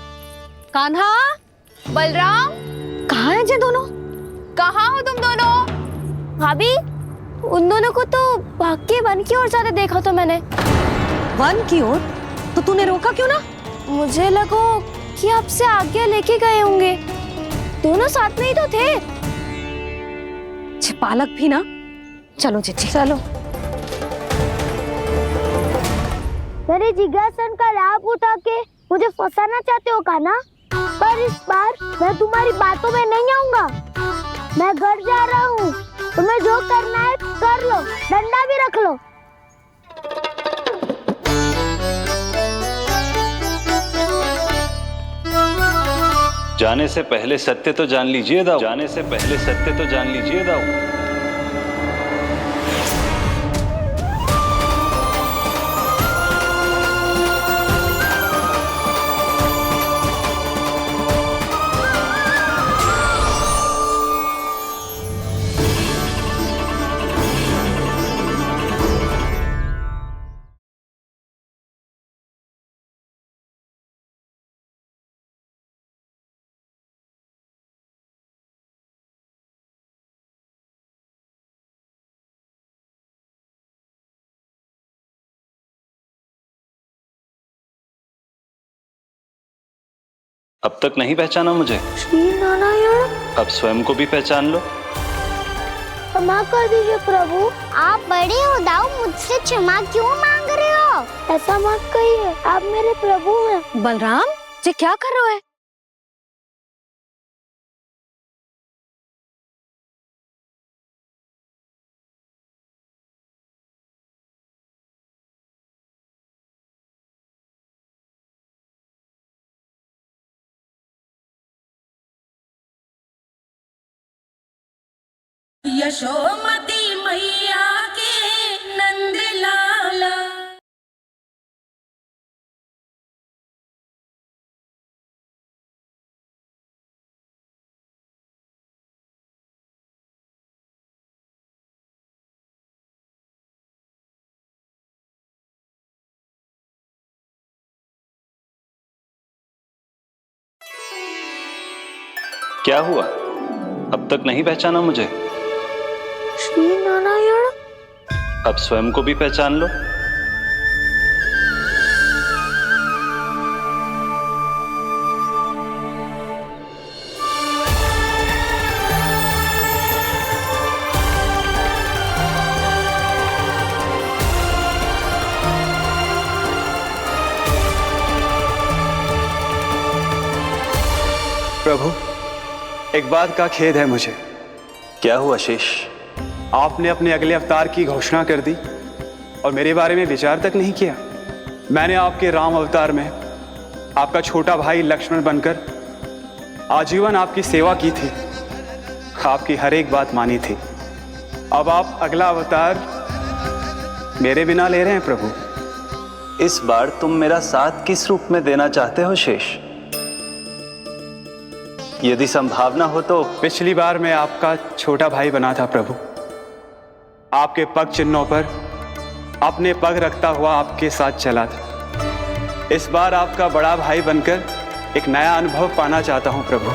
कान्हा, बलराम, कहाँ है ये दोनों? कहाँ हो तुम दोनों? भाभी, उन दोनों को तो भाग के वन की ओर जाते देखा तो मैंने। वन की ओर? तो तूने रोका क्यों ना? मुझे लगो कि आपसे आगे लेके गए होंगे। दोनों साथ में ही तो थे। पालक भी ना। चलो जीजी, चलो। मेरे जिज्ञासन का लाभ उठा के मुझे फंसाना चाहते हो कान्हा? पर इस बार मैं तुम्हारी बातों में नहीं आऊंगा। मैं घर जा रहा हूँ, तुम्हें जो करना है कर लो, डंडा भी रख लो। जाने से पहले सत्य तो जान लीजिए दाऊ। जाने से पहले सत्य तो जान लीजिए दाऊ। अब तक नहीं पहचाना मुझे? श्री नारायण। अब स्वयं को भी पहचान लो। क्षमा कर दीजिए प्रभु। आप बड़े हो दाऊ, मुझसे क्षमा क्यों मांग रहे हो? ऐसा मत कहिए, आप मेरे प्रभु हैं। बलराम, ये क्या कर रहे हो? यशोमती मैया के नंद लाला। क्या हुआ? अब तक नहीं पहचाना मुझे? श्री नारायण। अब स्वयं को भी पहचान लो। प्रभु, एक बात का खेद है मुझे। क्या हुआ शेष? आपने अपने अगले अवतार की घोषणा कर दी और मेरे बारे में विचार तक नहीं किया। मैंने आपके राम अवतार में आपका छोटा भाई लक्ष्मण बनकर आजीवन आपकी सेवा की थी, आपकी हर एक बात मानी थी। अब आप अगला अवतार मेरे बिना ले रहे हैं प्रभु। इस बार तुम मेरा साथ किस रूप में देना चाहते हो शेष? यदि संभावना हो तो। पिछली बार मैं आपका छोटा भाई बना था प्रभु। आपके पग चिन्हों पर अपने पग रखता हुआ आपके साथ चला था। इस बार आपका बड़ा भाई बनकर एक नया अनुभव पाना चाहता हूं प्रभु।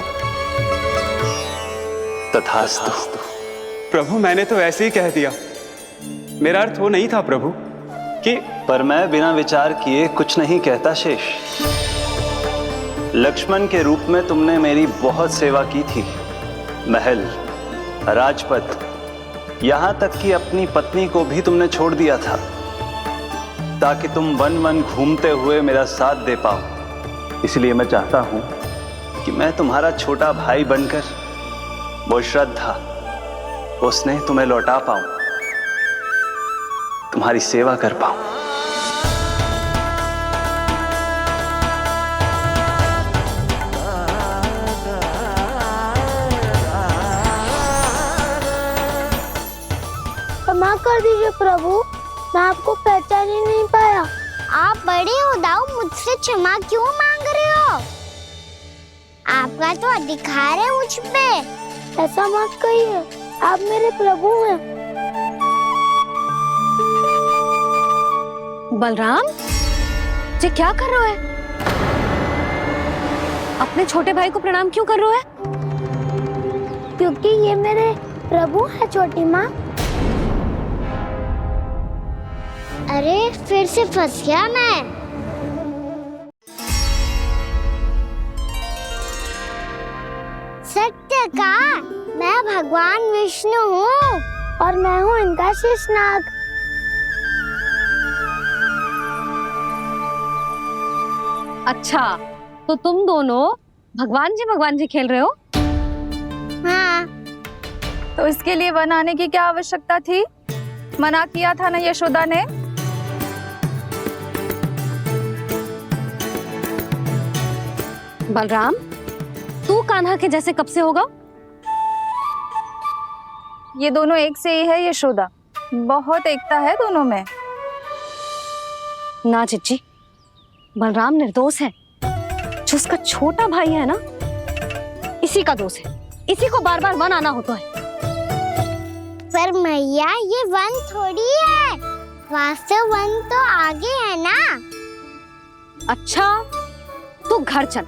तथास्तु। प्रभु, मैंने तो ऐसे ही कह दिया, मेरा अर्थ वो नहीं था प्रभु कि। पर मैं बिना विचार किए कुछ नहीं कहता शेष। लक्ष्मण के रूप में तुमने मेरी बहुत सेवा की थी। महल, राजपथ, यहां तक कि अपनी पत्नी को भी तुमने छोड़ दिया था ताकि तुम वन वन घूमते हुए मेरा साथ दे पाओ। इसलिए मैं चाहता हूं कि मैं तुम्हारा छोटा भाई बनकर वो श्रद्धा, वो स्नेह तुम्हें लौटा पाऊं, तुम्हारी सेवा कर पाऊं। क्षमा कर दीजिए प्रभु, मैं आपको पहचान ही नहीं पाया। आप बड़े हो दाऊ, मुझसे क्षमा क्यों मांग आपका तो अधिकार है मुझ पे। ऐसा मत कहिए, आप मेरे प्रभु हैं। बलराम, ये क्या कर रहा है? अपने छोटे भाई को प्रणाम क्यों कर रहा है? क्योंकि ये मेरे प्रभु है छोटी माँ। अरे फिर से फंस गया मैं। सत्य का, मैं भगवान विष्णु हूँ और मैं हूँ इनका शेषनाग। अच्छा, तो तुम दोनों भगवान जी खेल रहे हो? हाँ। तो इसके लिए वन आने की क्या आवश्यकता थी? मना किया था ना यशोदा ने। बलराम, तू कान्हा के जैसे कब से होगा? ये दोनों एक से ही है यशोदा, बहुत एकता है दोनों में। ना चिच्ची, बलराम निर्दोष है। जो उसका छोटा भाई है ना, इसी का दोष है। इसी को बार बार वन आना होता है। पर मैया, ये वन थोड़ी है, वास्तव वन तो आगे है ना। अच्छा, तू घर चल,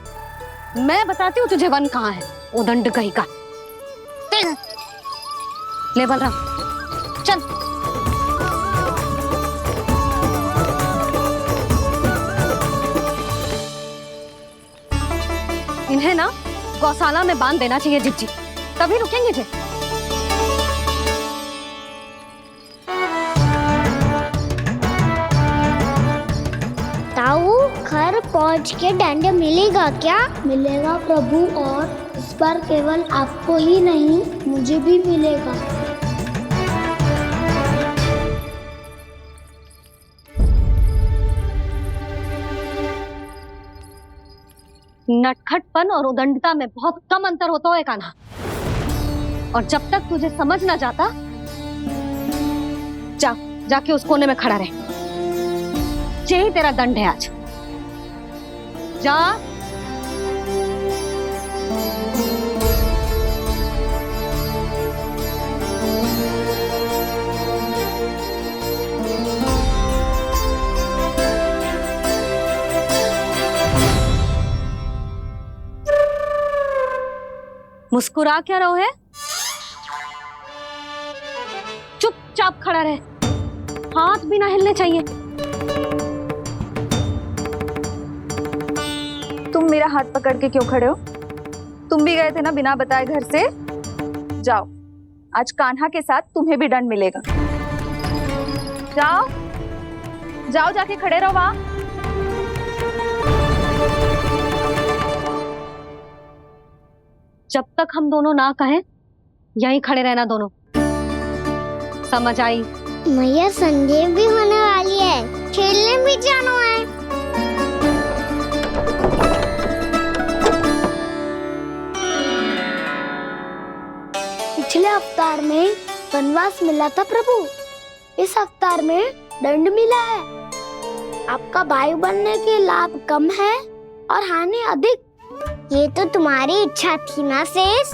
मैं बताती हूँ तुझे वन कहाँ है। उदंड कहीं का। ले बलराम, चल। इन्हें ना गौशाला में बांध देना चाहिए जिज्जी, तभी रुकेंगे जे। ताऊ, घर पहुंच के दंड मिलेगा क्या? मिलेगा प्रभु, और इस बार केवल आपको ही नहीं, मुझे भी मिलेगा। नटखटपन और उदंडता में बहुत कम अंतर होता है कान्हा, और जब तक तुझे समझ ना जाता, जाके उस कोने में खड़ा रहे। यही तेरा दंड है आज। जा। मुस्कुरा क्या रहो है? चुपचाप खड़ा रहे, हाथ भी ना हिलने चाहिए। तुम मेरा हाथ पकड़ के क्यों खड़े हो? तुम भी गए थे ना बिना बताए घर से। जाओ, आज कान्हा के साथ तुम्हें भी दंड मिलेगा। जाओ जाओ, जाके खड़े रहो वहां। जब तक हम दोनों ना कहें, यहीं खड़े रहना दोनों। समझ आई? मैया, संध्या भी होने वाली है, खेलने भी जाना है। पिछले अवतार में वनवास मिला था प्रभु, इस अवतार में दंड मिला है। आपका भाई बनने के लाभ कम है और हानि अधिक। ये तो तुम्हारी इच्छा थी ना शेष।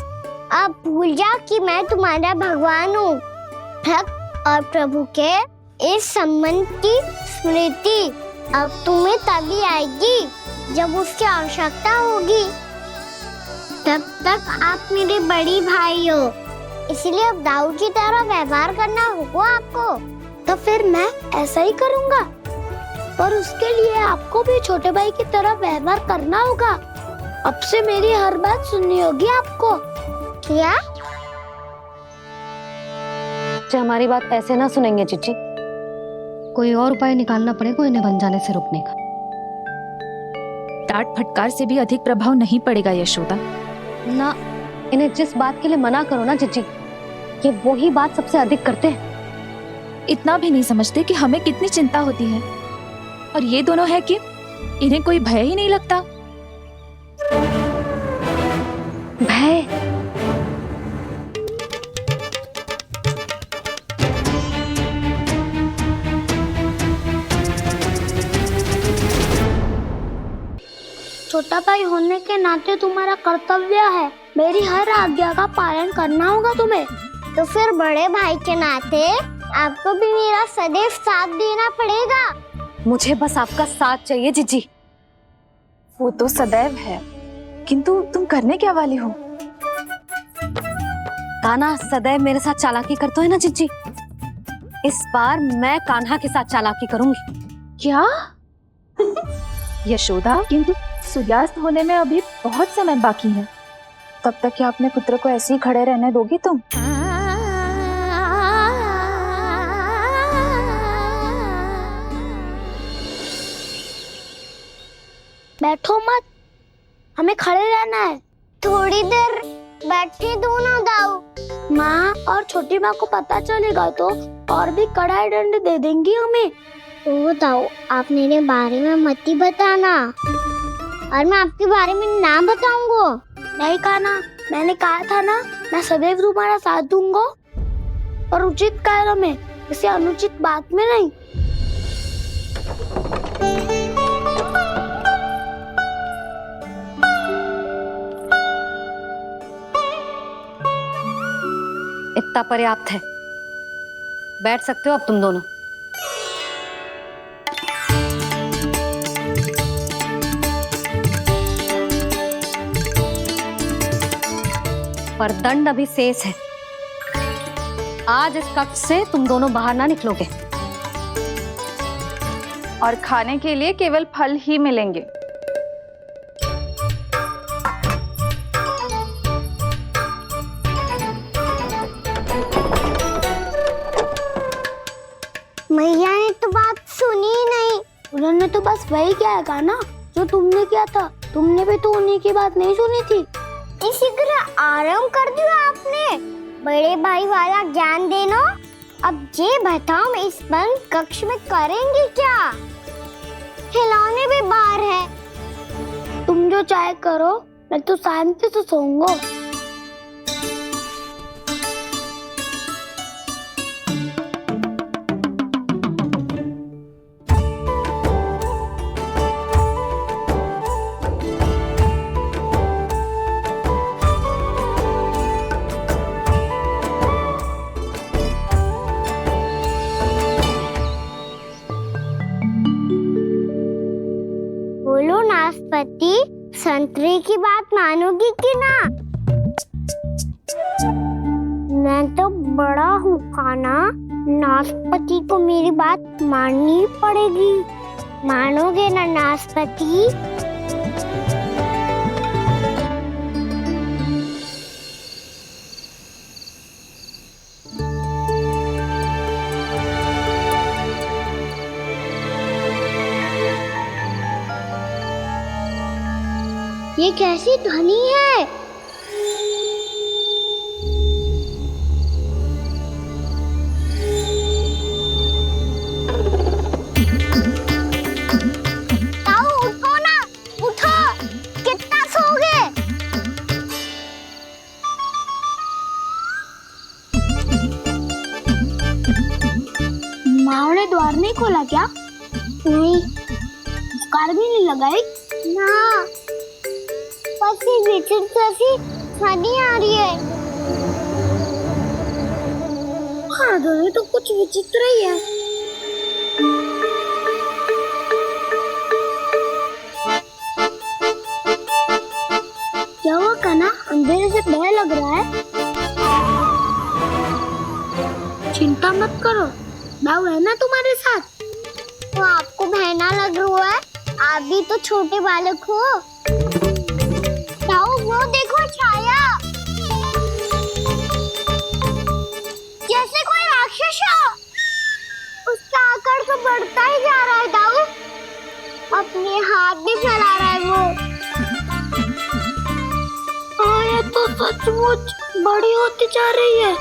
अब भूल जा कि मैं तुम्हारा भगवान हूँ। भक्त और प्रभु के इस संबंध की स्मृति अब तुम्हें तभी आएगी जब उसकी आवश्यकता होगी। तब तक आप मेरे बड़ी भाई हो, इसलिए अब दाऊ की तरह व्यवहार करना होगा आपको। तो फिर मैं ऐसा ही करूँगा, पर उसके लिए आपको भी छोटे भाई की तरह व्यवहार करना होगा। अब से मेरी हर बात सुननी होगी आपको। क्या? हमारी बात ऐसे ना सुनेंगे चिच्ची, कोई और उपाय निकालना पड़ेगा इन्हें बन जाने से रुकने का। डांट फटकार से भी अधिक प्रभाव नहीं पड़ेगा यशोदा। ना, इन्हें जिस बात के लिए मना करो ना चिच्ची, ये वही बात सबसे अधिक करते हैं। इतना भी नहीं समझते कि हमें कितनी चिंता होती है, और ये दोनों है कि इन्हें कोई भय ही नहीं लगता। भय? छोटा भाई होने के नाते तुम्हारा कर्तव्य है, मेरी हर आज्ञा का पालन करना होगा तुम्हें। तो फिर बड़े भाई के नाते आपको भी मेरा सदैव साथ देना पड़ेगा। मुझे बस आपका साथ चाहिए जीजी। वो तो सदैव है, किंतु तुम करने क्या वाली हो? कान्हा सदैव मेरे साथ चालाकी करता है ना जीजी, इस बार मैं कान्हा के साथ चालाकी करूंगी। क्या? यशोदा, किंतु सूर्यास्त होने में अभी बहुत समय बाकी है, तब तक क्या अपने पुत्र को ऐसे ही खड़े रहने दोगी तुम? बैठो मत, हमें खड़े रहना है। थोड़ी देर बैठे दो ना दाऊ। माँ और छोटी माँ को पता चलेगा तो और भी कड़ा दंड दे देंगी हमें। ओ दाऊ, आप मेरे बारे में मत ही बताना, और मैं आपके बारे में ना बताऊंगा। नहीं कान्हा, मैंने कहा था ना, मैं सदैव तुम्हारा साथ दूंगा, और उचित कार्य में, किसी अनुचित बात में नहीं। इतना पर्याप्त है, बैठ सकते हो अब तुम दोनों। पर दंड अभी शेष है। आज इस कक्ष से तुम दोनों बाहर ना निकलोगे, और खाने के लिए केवल फल ही मिलेंगे। मैया ने तो बात सुनी ही नहीं। उन्होंने तो बस वही किया ना जो तुमने किया था। तुमने भी तो उन्हीं की बात नहीं सुनी थी। इसी तरह आराम कर दिया आपने। बड़े भाई वाला ज्ञान देना। अब ये बताओ, इस बंद कक्ष में करेंगे क्या? खिलौने भी बाहर है। तुम जो चाहे करो, मैं तो शांति से सोऊंगा। बोलो नाशपाती, संतरे की बात मानोगी कि ना? मैं तो बड़ा हूँ कान्हा, नाशपाती को मेरी बात माननी पड़ेगी। मानोगे ना नाशपाती? ये कैसी ध्वनि है? ताऊ उठो ना, उठो, कितना सोओगे? माँ ने द्वार नहीं खोला क्या? नहीं। कार भी नहीं लगाई? ना। विचित्र ध्वनि आ रही है। हाँ, ध्वनि तो कुछ विचित्र ही है। क्या हुआ कान्हा, अंधेरे से भय लग रहा है? चिंता मत करो, दाऊ है ना तुम्हारे साथ। तो आपको भय ना लग रहा है? आप भी तो छोटे बालक हो। वो देखो छाया, जैसे कोई राक्षस हो। उसका आकार तो बढ़ता ही जा रहा है दाऊ। अपने हाथ भी फैला रहा है वो। हाँ, ये तो सचमुच बड़ी होती जा रही है।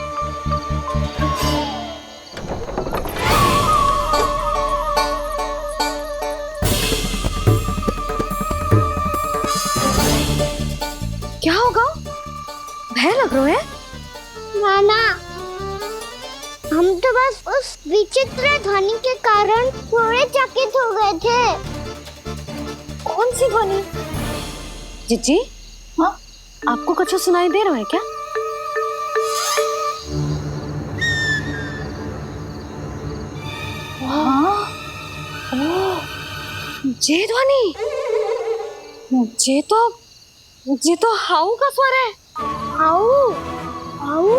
क्या होगा? भय लग रहा है? नाना, हम तो बस उस विचित्र ध्वनि के कारण थोड़े चकित हो गए थे। कौन सी ध्वनि? जीजी, हाँ? आपको कुछ सुनाई दे रहा है क्या? हाँ, ये ध्वनि, ये तो हाउ का स्वर है। हाउ हाउ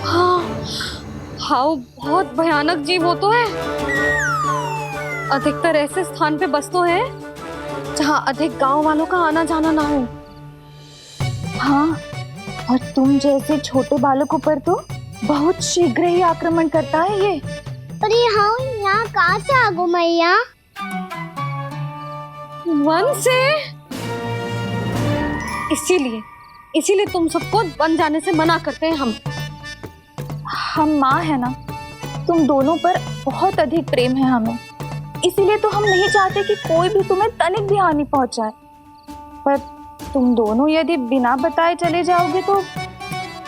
हाँ, हाउ बहुत भयानक जीव हो तो है। अधिकतर ऐसे स्थान पे बसते हैं जहाँ अधिक गांव वालों का आना जाना ना हो। हाँ, और तुम जैसे छोटे बालकों पर तो बहुत शीघ्र ही आक्रमण करता है ये। पर ये हाउ यहाँ कहाँ से आ गो मैया? वन से। इसीलिए तुम सबको वन जाने से मना करते हैं हम माँ है ना, तुम दोनों पर बहुत अधिक प्रेम है हमें, इसीलिए तो हम नहीं चाहते कि कोई भी तुम्हें तनिक भी हानि पहुंचाए। पर तुम दोनों यदि बिना बताए चले जाओगे तो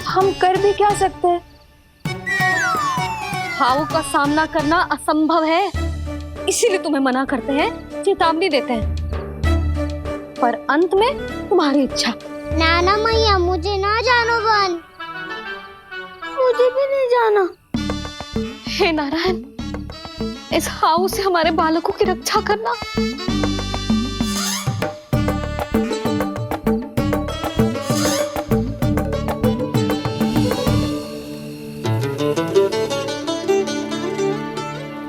हम कर भी क्या सकते हैं? हाउ का सामना करना असंभव है, इसीलिए तुम्हें मना करते हैं, चेतावनी देते हैं। पर अंत में तुम्हारी इच्छा। नाना मैया मुझे ना जानो वन, मुझे भी नहीं जाना। हे नारायण, इस हाउ से हमारे बालकों की रक्षा करना।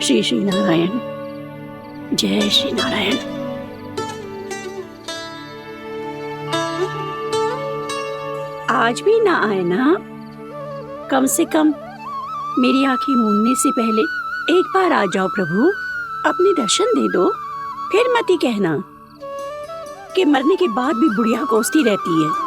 श्री श्री नारायण, जय श्री नारायण। आज भी ना आए ना? कम से कम मेरी आंखें मूंदने से पहले एक बार आ जाओ प्रभु, अपने दर्शन दे दो। फिर मत ही कहना कि मरने के बाद भी बुढ़िया कोसती रहती है।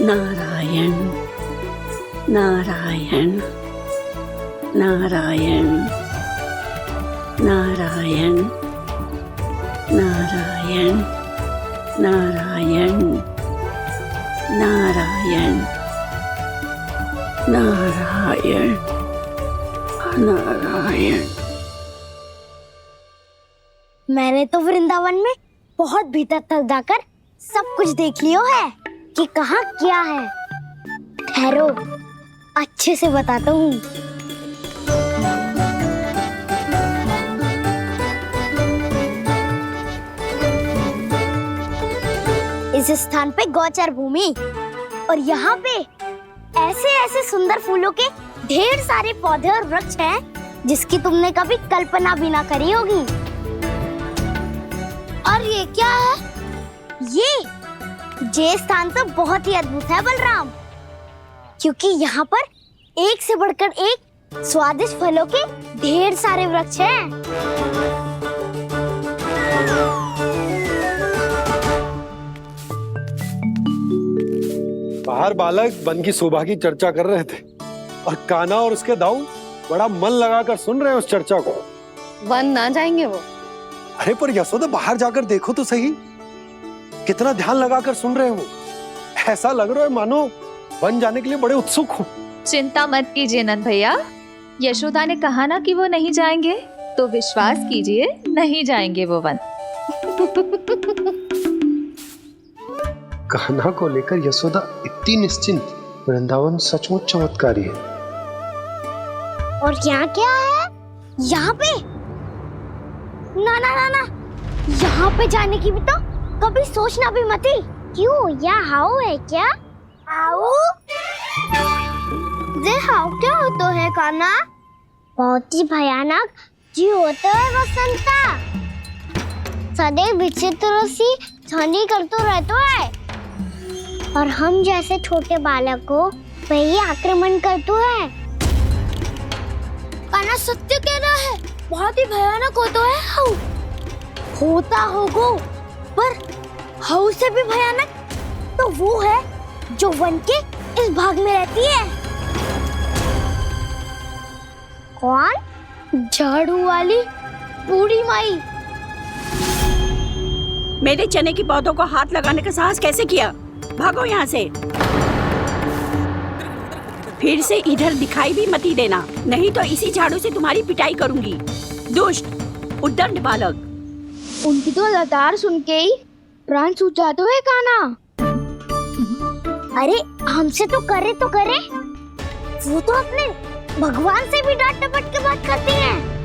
नारायण नारायण नारायण नारायण नारायण नारायण नारायण नारायण नारायण। मैंने तो वृंदावन में बहुत भीतर तक जाकर सब कुछ देख लियो है कि कहाँ क्या है। ठहरो, अच्छे से बताता हूँ। इस स्थान पे गौचर भूमि, और यहाँ पे ऐसे ऐसे सुंदर फूलों के ढेर सारे पौधे और वृक्ष हैं जिसकी तुमने कभी कल्पना भी ना करी होगी। और ये क्या है? ये स्थान तो बहुत ही अद्भुत है बलराम, क्योंकि यहाँ पर एक से बढ़कर एक स्वादिष्ट फलों के ढेर सारे वृक्ष हैं। बाहर बालक वन की शोभा की चर्चा कर रहे थे और कान्हा और उसके दाऊ बड़ा मन लगाकर सुन रहे हैं उस चर्चा को। वन ना जाएंगे वो। अरे पर यशोदा, बाहर जाकर देखो तो सही, कितना ध्यान लगाकर सुन रहे हो। ऐसा लग रहा है मानो वन जाने के लिए बड़े उत्सुक हो। चिंता मत कीजिए नंद भैया, यशोदा ने कहा ना कि वो नहीं जाएंगे, तो विश्वास कीजिए नहीं जाएंगे वो वन। कान्हा को लेकर यशोदा इतनी निश्चिंत, वृंदावन सचमुच चमत्कारी है। और यहाँ क्या है? यहाँ पे ना ना ना ना, यहाँ पे जाने की भी तो कभी सोचना भी मत ही। क्यों, यहाँ हाउ है क्या? हाउ? ये हाउ क्या होता है कान्हा? बहुत ही भयानक जी होता है वसंता, सदैव विचित्र सी ध्वनि करते रहता है, और हम जैसे छोटे बालक को वही आक्रमण करते हैं। कान्हा सत्य कह रहा है, बहुत ही भयानक होता है हाउ। होता होगा, पर हाउ से भी भयानक तो वो है जो वन के इस भाग में रहती है। कौन? झाड़ू वाली बूढ़ी माई। मेरे चने की पौधों को हाथ लगाने का साहस कैसे किया? भागो यहाँ से। फिर से इधर दिखाई भी मती देना, नहीं तो इसी झाड़ू से तुम्हारी पिटाई करूंगी। दुष्ट उद्दंड बालक। उनकी तो लतार सुन के ही प्राण सूझ जाते हुए काना। अरे हमसे तो करे, वो तो अपने भगवान से भी डांट डपट के बात करती हैं।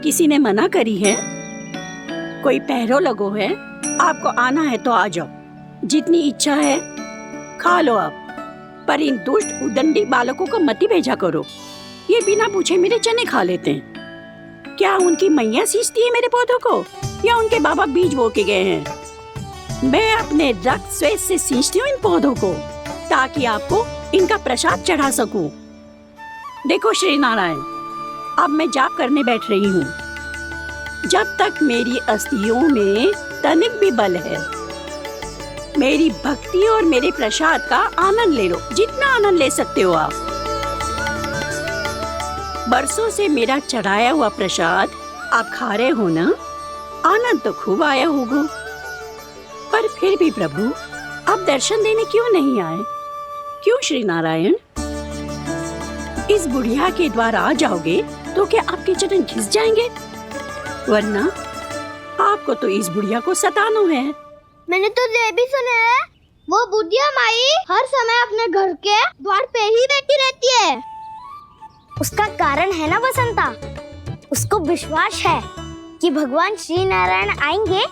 किसी ने मना करी है? कोई पहरो लगो है? आपको आना है तो आ जाओ, जितनी इच्छा है खा लो आप, पर इन दुष्ट उदंडी बालकों को मत ही भेजा करो। ये बिना पूछे मेरे चने खा लेते हैं। क्या उनकी मैया सींचती है मेरे पौधों को, या उनके बाबा बीज बो के गए हैं? मैं अपने रक्त स्वेद से सींचती हूँ इन पौधों को, ताकि आपको इनका प्रसाद चढ़ा सकूं। देखो श्री नारायण, अब मैं जाप करने बैठ रही हूँ। जब तक मेरी अस्थियों में तनिक भी बल है, मेरी भक्ति और मेरे प्रसाद का आनंद ले लो, जितना आनंद ले सकते हो आप। बरसों से मेरा चढ़ाया हुआ प्रसाद आप खा रहे हो ना, आनंद तो खूब आया होगा। पर फिर भी प्रभु, आप दर्शन देने क्यों नहीं आए? क्यों श्री नारायण? इस बुढ़िया के द्वार आ जाओगे तो क्या आपके चरण घिस जाएंगे? वरना आपको तो इस बुढ़िया को सताना है। मैंने तो ये भी सुना है, वो बुढ़िया माई हर समय अपने घर के द्वार पे ही बैठी रहती है। उसका कारण है ना बसंता, उसको विश्वास है कि भगवान श्री नारायण आएंगे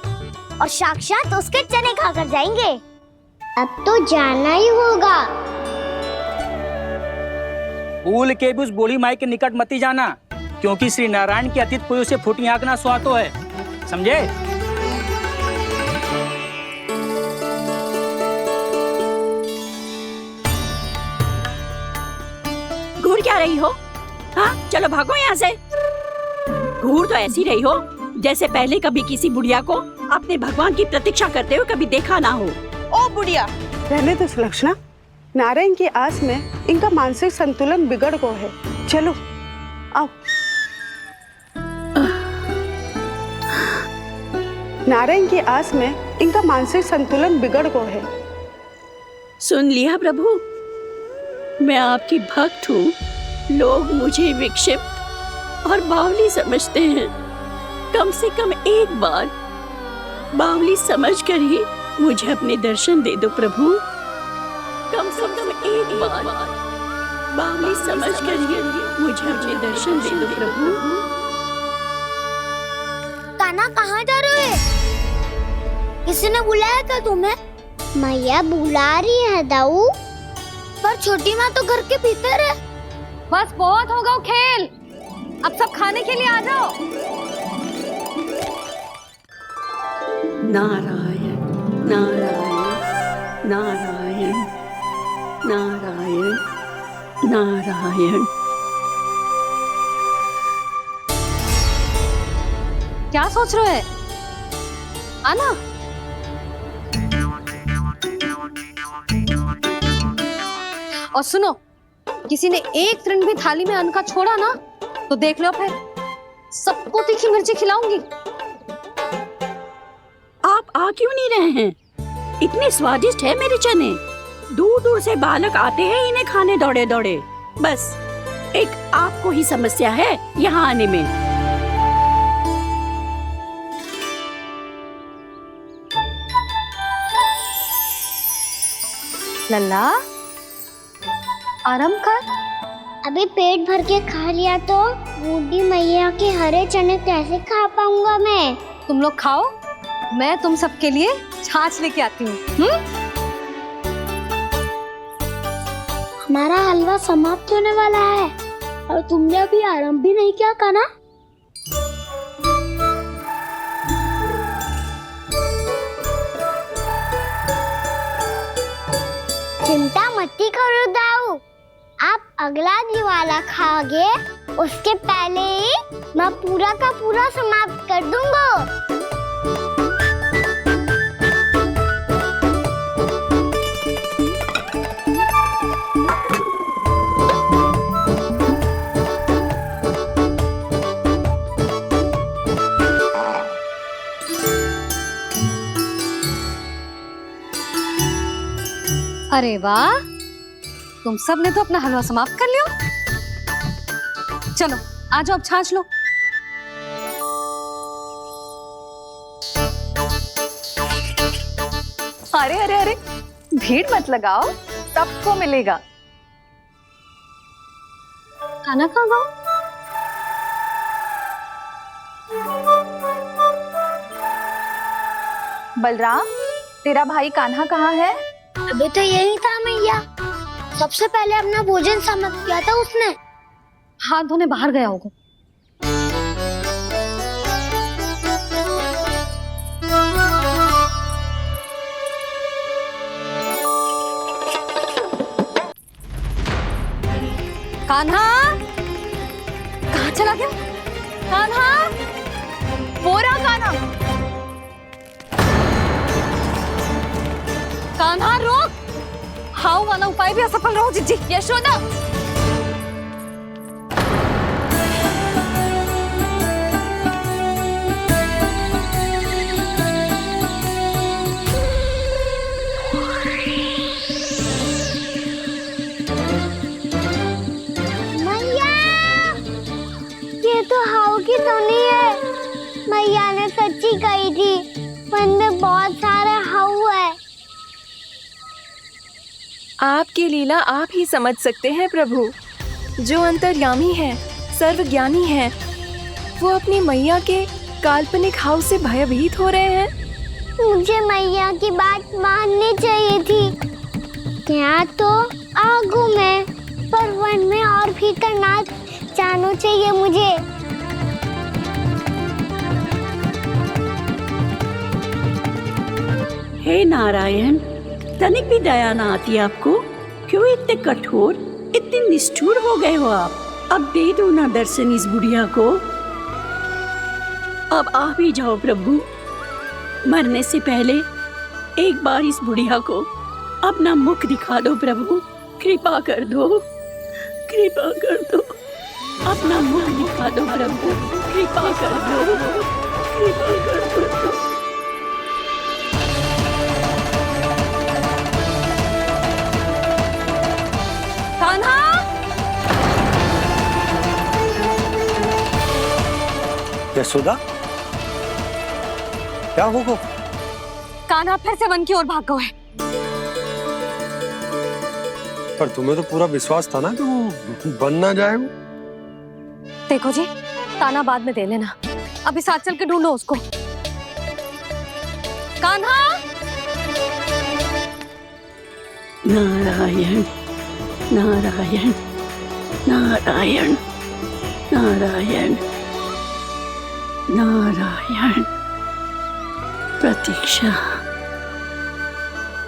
और साक्षात उसके चने खाकर जाएंगे। अब तो जाना ही होगा। भूल के भी उस बूढ़ी माई के निकट मत ही जाना, क्योंकि श्री नारायण की अतीत कोई उसे फूटी आंख ना सुहातो है, समझे? घूर क्या रही हो? हाँ, चलो भागो यहाँ से। घूर तो ऐसी रही हो जैसे पहले कभी किसी बुढ़िया को अपने भगवान की प्रतीक्षा करते हुए कभी देखा ना हो। ओ बुढ़िया, रहने दो सुलक्षणा। नारायण की आस में इनका मानसिक संतुलन बिगड़ गया है। चलो आओ। नारायण की आस में इनका मानसिक संतुलन बिगड़ गया है। सुन लिया प्रभु, मैं आपकी भक्त हूँ। लोग मुझे विक्षिप्त और बावली समझते हैं। कम से कम एक बार बावली समझकर ही मुझे अपने दर्शन दे दो प्रभु। कम से कम एक बार बावली समझकर ही मुझे अपने दर्शन दे दो प्रभु। कान्हा कहाँ जा रहे हो? किसी ने बुलाया था तुम्हें? मैया बुला रही है दाऊ, पर छोटी माँ तो घर के भीतर है। बस बहुत हो गया खेल, अब सब खाने के लिए आ जाओ। नारायण नारायण नारायण नारायण नारायण। क्या सोच रहे हैं? आना। और सुनो, किसी ने एक तृण भी थाली में अन्न का छोड़ा ना, तो देख लो फिर सबको तीखी मिर्ची खिलाऊंगी। आप आ क्यों नहीं रहे हैं? इतने स्वादिष्ट है मेरे चने। दूर दूर से बालक आते हैं इन्हें खाने दौड़े दौड़े। बस एक आपको ही समस्या है यहाँ आने में। लल्ला, आराम कर। अभी पेट भर के खा लिया तो बूढ़ी मैया के हरे चने कैसे खा पाऊंगा मैं? तुम लोग खाओ, मैं तुम सबके लिए छाछ लेके आती हूँ। हमारा हलवा समाप्त होने वाला है और तुमने अभी आराम भी नहीं किया कान्हा। चिंता मत करो दाऊ, आप अगला दिवाला खाओगे उसके पहले ही मैं पूरा का पूरा समाप्त कर दूंगा। अरे वाह, तुम सब ने तो अपना हलवा समाप्त कर लिया। चलो आ जाओ, अब छाछ लो। अरे अरे अरे, भीड़ मत लगाओ, सबको मिलेगा। खाना खा गो। बलराम, तेरा भाई कान्हा कहाँ है? अभी तो यही था मैया, सबसे पहले अपना भोजन समाप्त किया था उसने। हाथ धोने बाहर गया होगा। कान्हा कहाँ चला गया? कान्हा, वो रहा कान्हा। कान्हा रोक, हाउ वाला उपाय भी असफल रहो जिज्जी। यशोदा, ये तो हाउ की धुनी है। मैया ने सच्ची कही थी, वन में बहुत सारे हाउ है। आपकी लीला आप ही समझ सकते हैं प्रभु। जो अंतर्यामी है, सर्वज्ञानी है, वो अपनी मैया के काल्पनिक हाव से भयभीत हो रहे हैं। मुझे मैया की बात माननी चाहिए थी। यहाँ तो आगू में, पर वन में और भीतर ना जाना चाहिए मुझे। हे नारायण, तनिक भी दया ना आती आपको? क्यों इतने कठोर, इतने निष्ठुर हो गए हो आप? अब दे दो ना दर्शन इस बुढ़िया को। अब आ भी जाओ प्रभु, मरने से पहले एक बार इस बुढ़िया को अपना मुख दिखा दो प्रभु। कृपा कर दो, कृपा कर दो, अपना मुख दिखा दो प्रभु। कृपा कर दो, कृपा कर दो। कान्हा, यशोदा, क्या होगा? कान्हा फिर से वन की ओर भाग गए। पर तुम्हें तो पूरा विश्वास था ना कि वो बन ना जाए। देखो जी, ताना बाद में दे लेना, अभी साथ चल के ढूंढो उसको। कान्हा, नारायण नारायण नारायण नारायण नारायण। प्रतीक्षा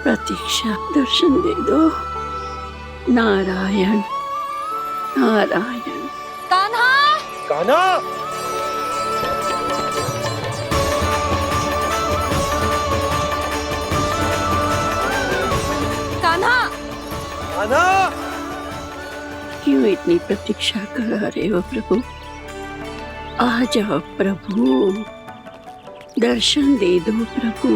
प्रतीक्षा, दर्शन दे दो। नारायण नारायण। कान्हा, कान्हा, कान्हा, कान्हा, क्यों इतनी प्रतीक्षा करा रहे हो प्रभु? आ जाओ प्रभु, दर्शन दे दो प्रभु।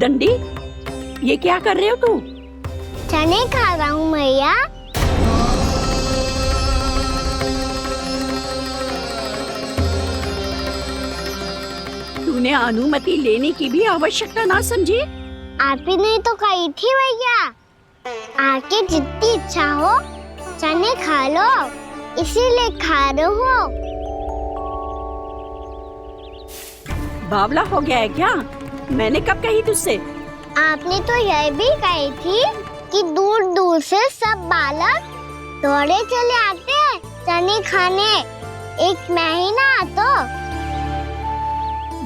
दंडी, ये क्या कर रहे हो तू? चने खा रहा हूँ मैया। तूने अनुमति लेने की भी आवश्यकता ना समझी? आप ही ने तो कही थी भैया, आके जितनी इच्छा हो चने खा लो, इसीलिए खा रहे हो। बावला हो गया है क्या? मैंने कब कही तुझसे? आपने तो यह भी कही थी कि दूर दूर से सब बालक दौड़े चले आते हैं चने खाने, एक महीना तो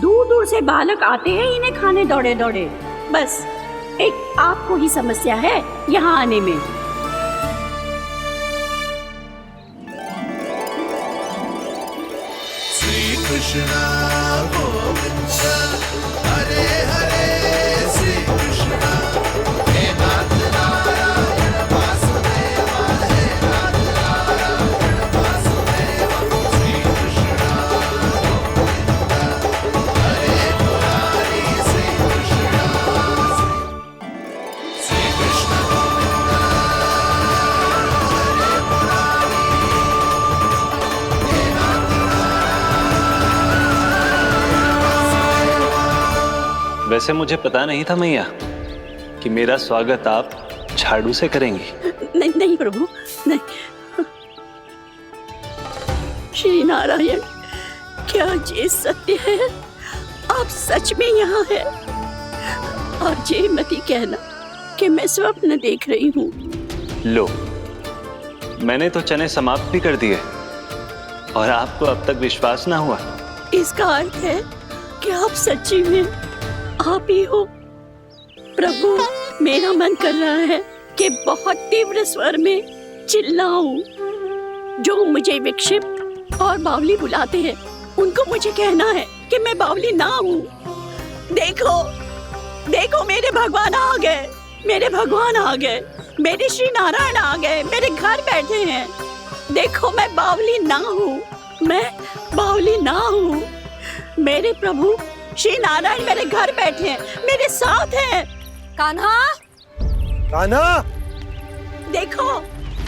दूर दूर से बालक आते हैं इन्हें खाने दौड़े दौड़े। बस एक आपको ही समस्या है यहाँ आने में। श्री कृष्ण गोविंद हरे हरे श्री कृष्ण हे नाथ नारायण वासुदेव हे नाथ नारायण वासुदेव श्री कृष्ण गोविंद हरे मुरारी श्री कृष्ण गोविंद हरे मुरारी हे नाथ वैसे मुझे पता नहीं था मैया कि मेरा स्वागत आप झाड़ू से करेंगी। नहीं नहीं प्रभु, नहीं। श्री नारायण, क्या ये सत्य है? आप सच में यहाँ हैं? और ये मती कहना कि मैं स्वप्न देख रही हूँ। लो, मैंने तो चने समाप्त भी कर दिए और आपको अब तक विश्वास ना हुआ। इसका अर्थ है कि आप सच्ची में आप ही हो। प्रभु, मेरा मन कर रहा है कि बहुत तीव्र स्वर में चिल्लाऊं। जो मुझे विक्षिप्त और बावली बुलाते हैं उनको मुझे कहना है कि मैं बावली ना हूँ। देखो देखो, मेरे भगवान आ गए, मेरे भगवान आ गए, मेरे श्री नारायण आ गए, मेरे घर बैठे हैं। देखो, मैं बावली ना हूँ, मैं बावली ना हूँ। मेरे प्रभु श्री नारायण मेरे घर बैठे हैं, मेरे साथ हैं। कान्हा, कान्हा, देखो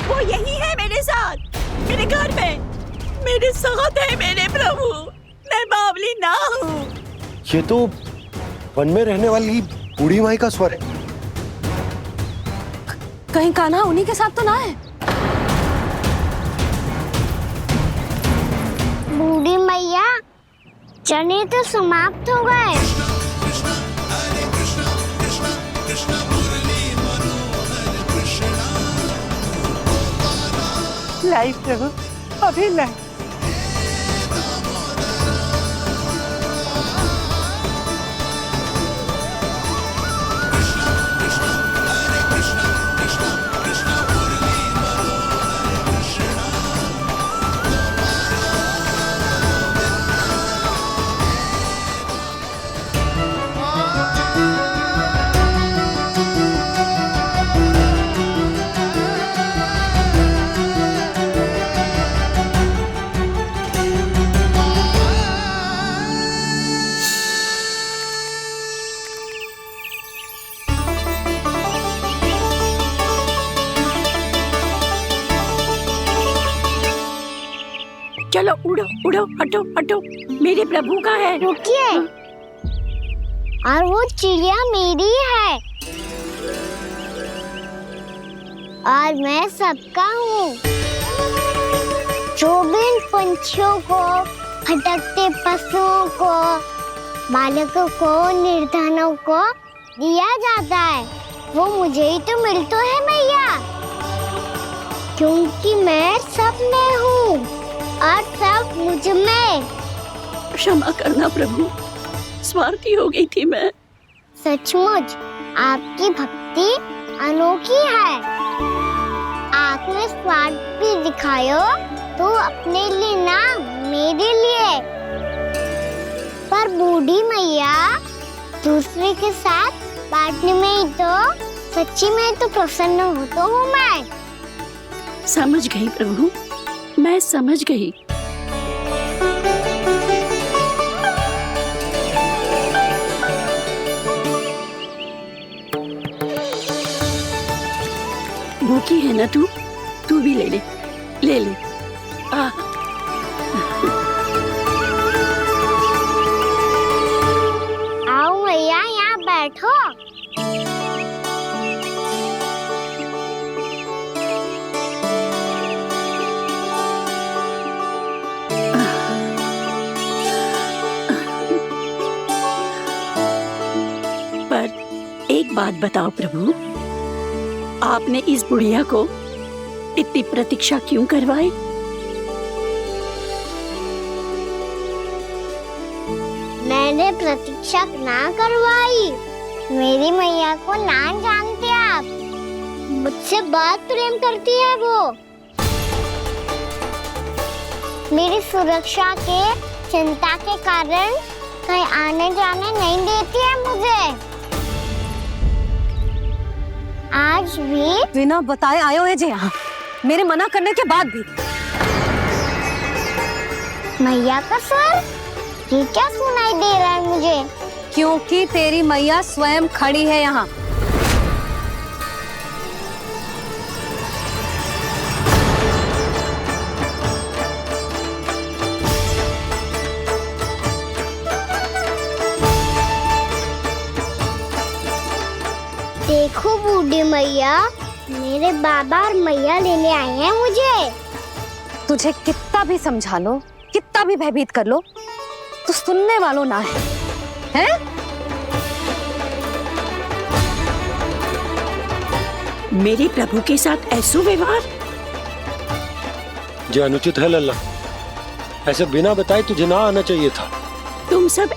वो यही है मेरे साथ, मेरे घर में मेरे साथ है मेरे प्रभु। मैं बावली ना हूँ। ये तो वन में रहने वाली बूढ़ी माई का स्वर है। कहीं कान्हा उन्हीं के साथ तो ना है? बूढ़ी मैया, चने तो समाप्त हो गए। कृष्ण हरे कृष्ण कृष्ण कृष्ण मुरली मनोहर कृष्ण लाई प्रभु, अभी लाई। चलो उड़ो उड़ो, हटो हटो, मेरे प्रभु का है। रुकिए, और वो चिड़िया मेरी है और मैं सबका हूँ। जो भी इन पंछियों को, भटकते पशुओं को, बालकों को, निर्धनों को दिया जाता है, वो मुझे ही तो मिलता है मैया, क्योंकि मैं सब में हूँ और सब मुझ में। क्षमा करना प्रभु, स्वार्थी हो गई थी मैं। सचमुच आपकी भक्ति अनोखी है। आपने स्वार्थ भी दिखायो तो अपने लिए ना, मेरे लिए। पर बूढ़ी मैया, दूसरे के साथ बांटने में ही तो सच्ची में तो प्रसन्न होता हूँ मैं। समझ गई प्रभु, मैं समझ गई। भूखी है ना तू? तू भी ले ले, ले ले। आओ मैया, यहाँ बैठो। बात बताओ प्रभु, आपने इस बुढ़िया को इतनी प्रतीक्षा क्यों करवाई? मैंने प्रतीक्षा ना करवाई। मेरी मैया को ना जानते आप, मुझसे बहुत प्रेम करती है वो। मेरी सुरक्षा के चिंता के कारण कहीं आने जाने नहीं देती है मुझे। आज भी बिना बताए आयो है जे यहाँ, मेरे मना करने के बाद भी। मैया का स्वर, ये क्या सुनाई दे रहा है मुझे? क्योंकि तेरी मैया स्वयं खड़ी है यहाँ। देखो बूढ़ी मैया, मेरे बाबा और मैया लेने आए हैं मुझे। तुझे कितना भी समझा लो, कितना भी भयभीत कर लो, तू सुनने वालों ना है, हैं? मेरे प्रभु के साथ ऐसा व्यवहार जो अनुचित है लल्ला। ऐसे बिना बताए तुझे ना आना चाहिए था। तुम सब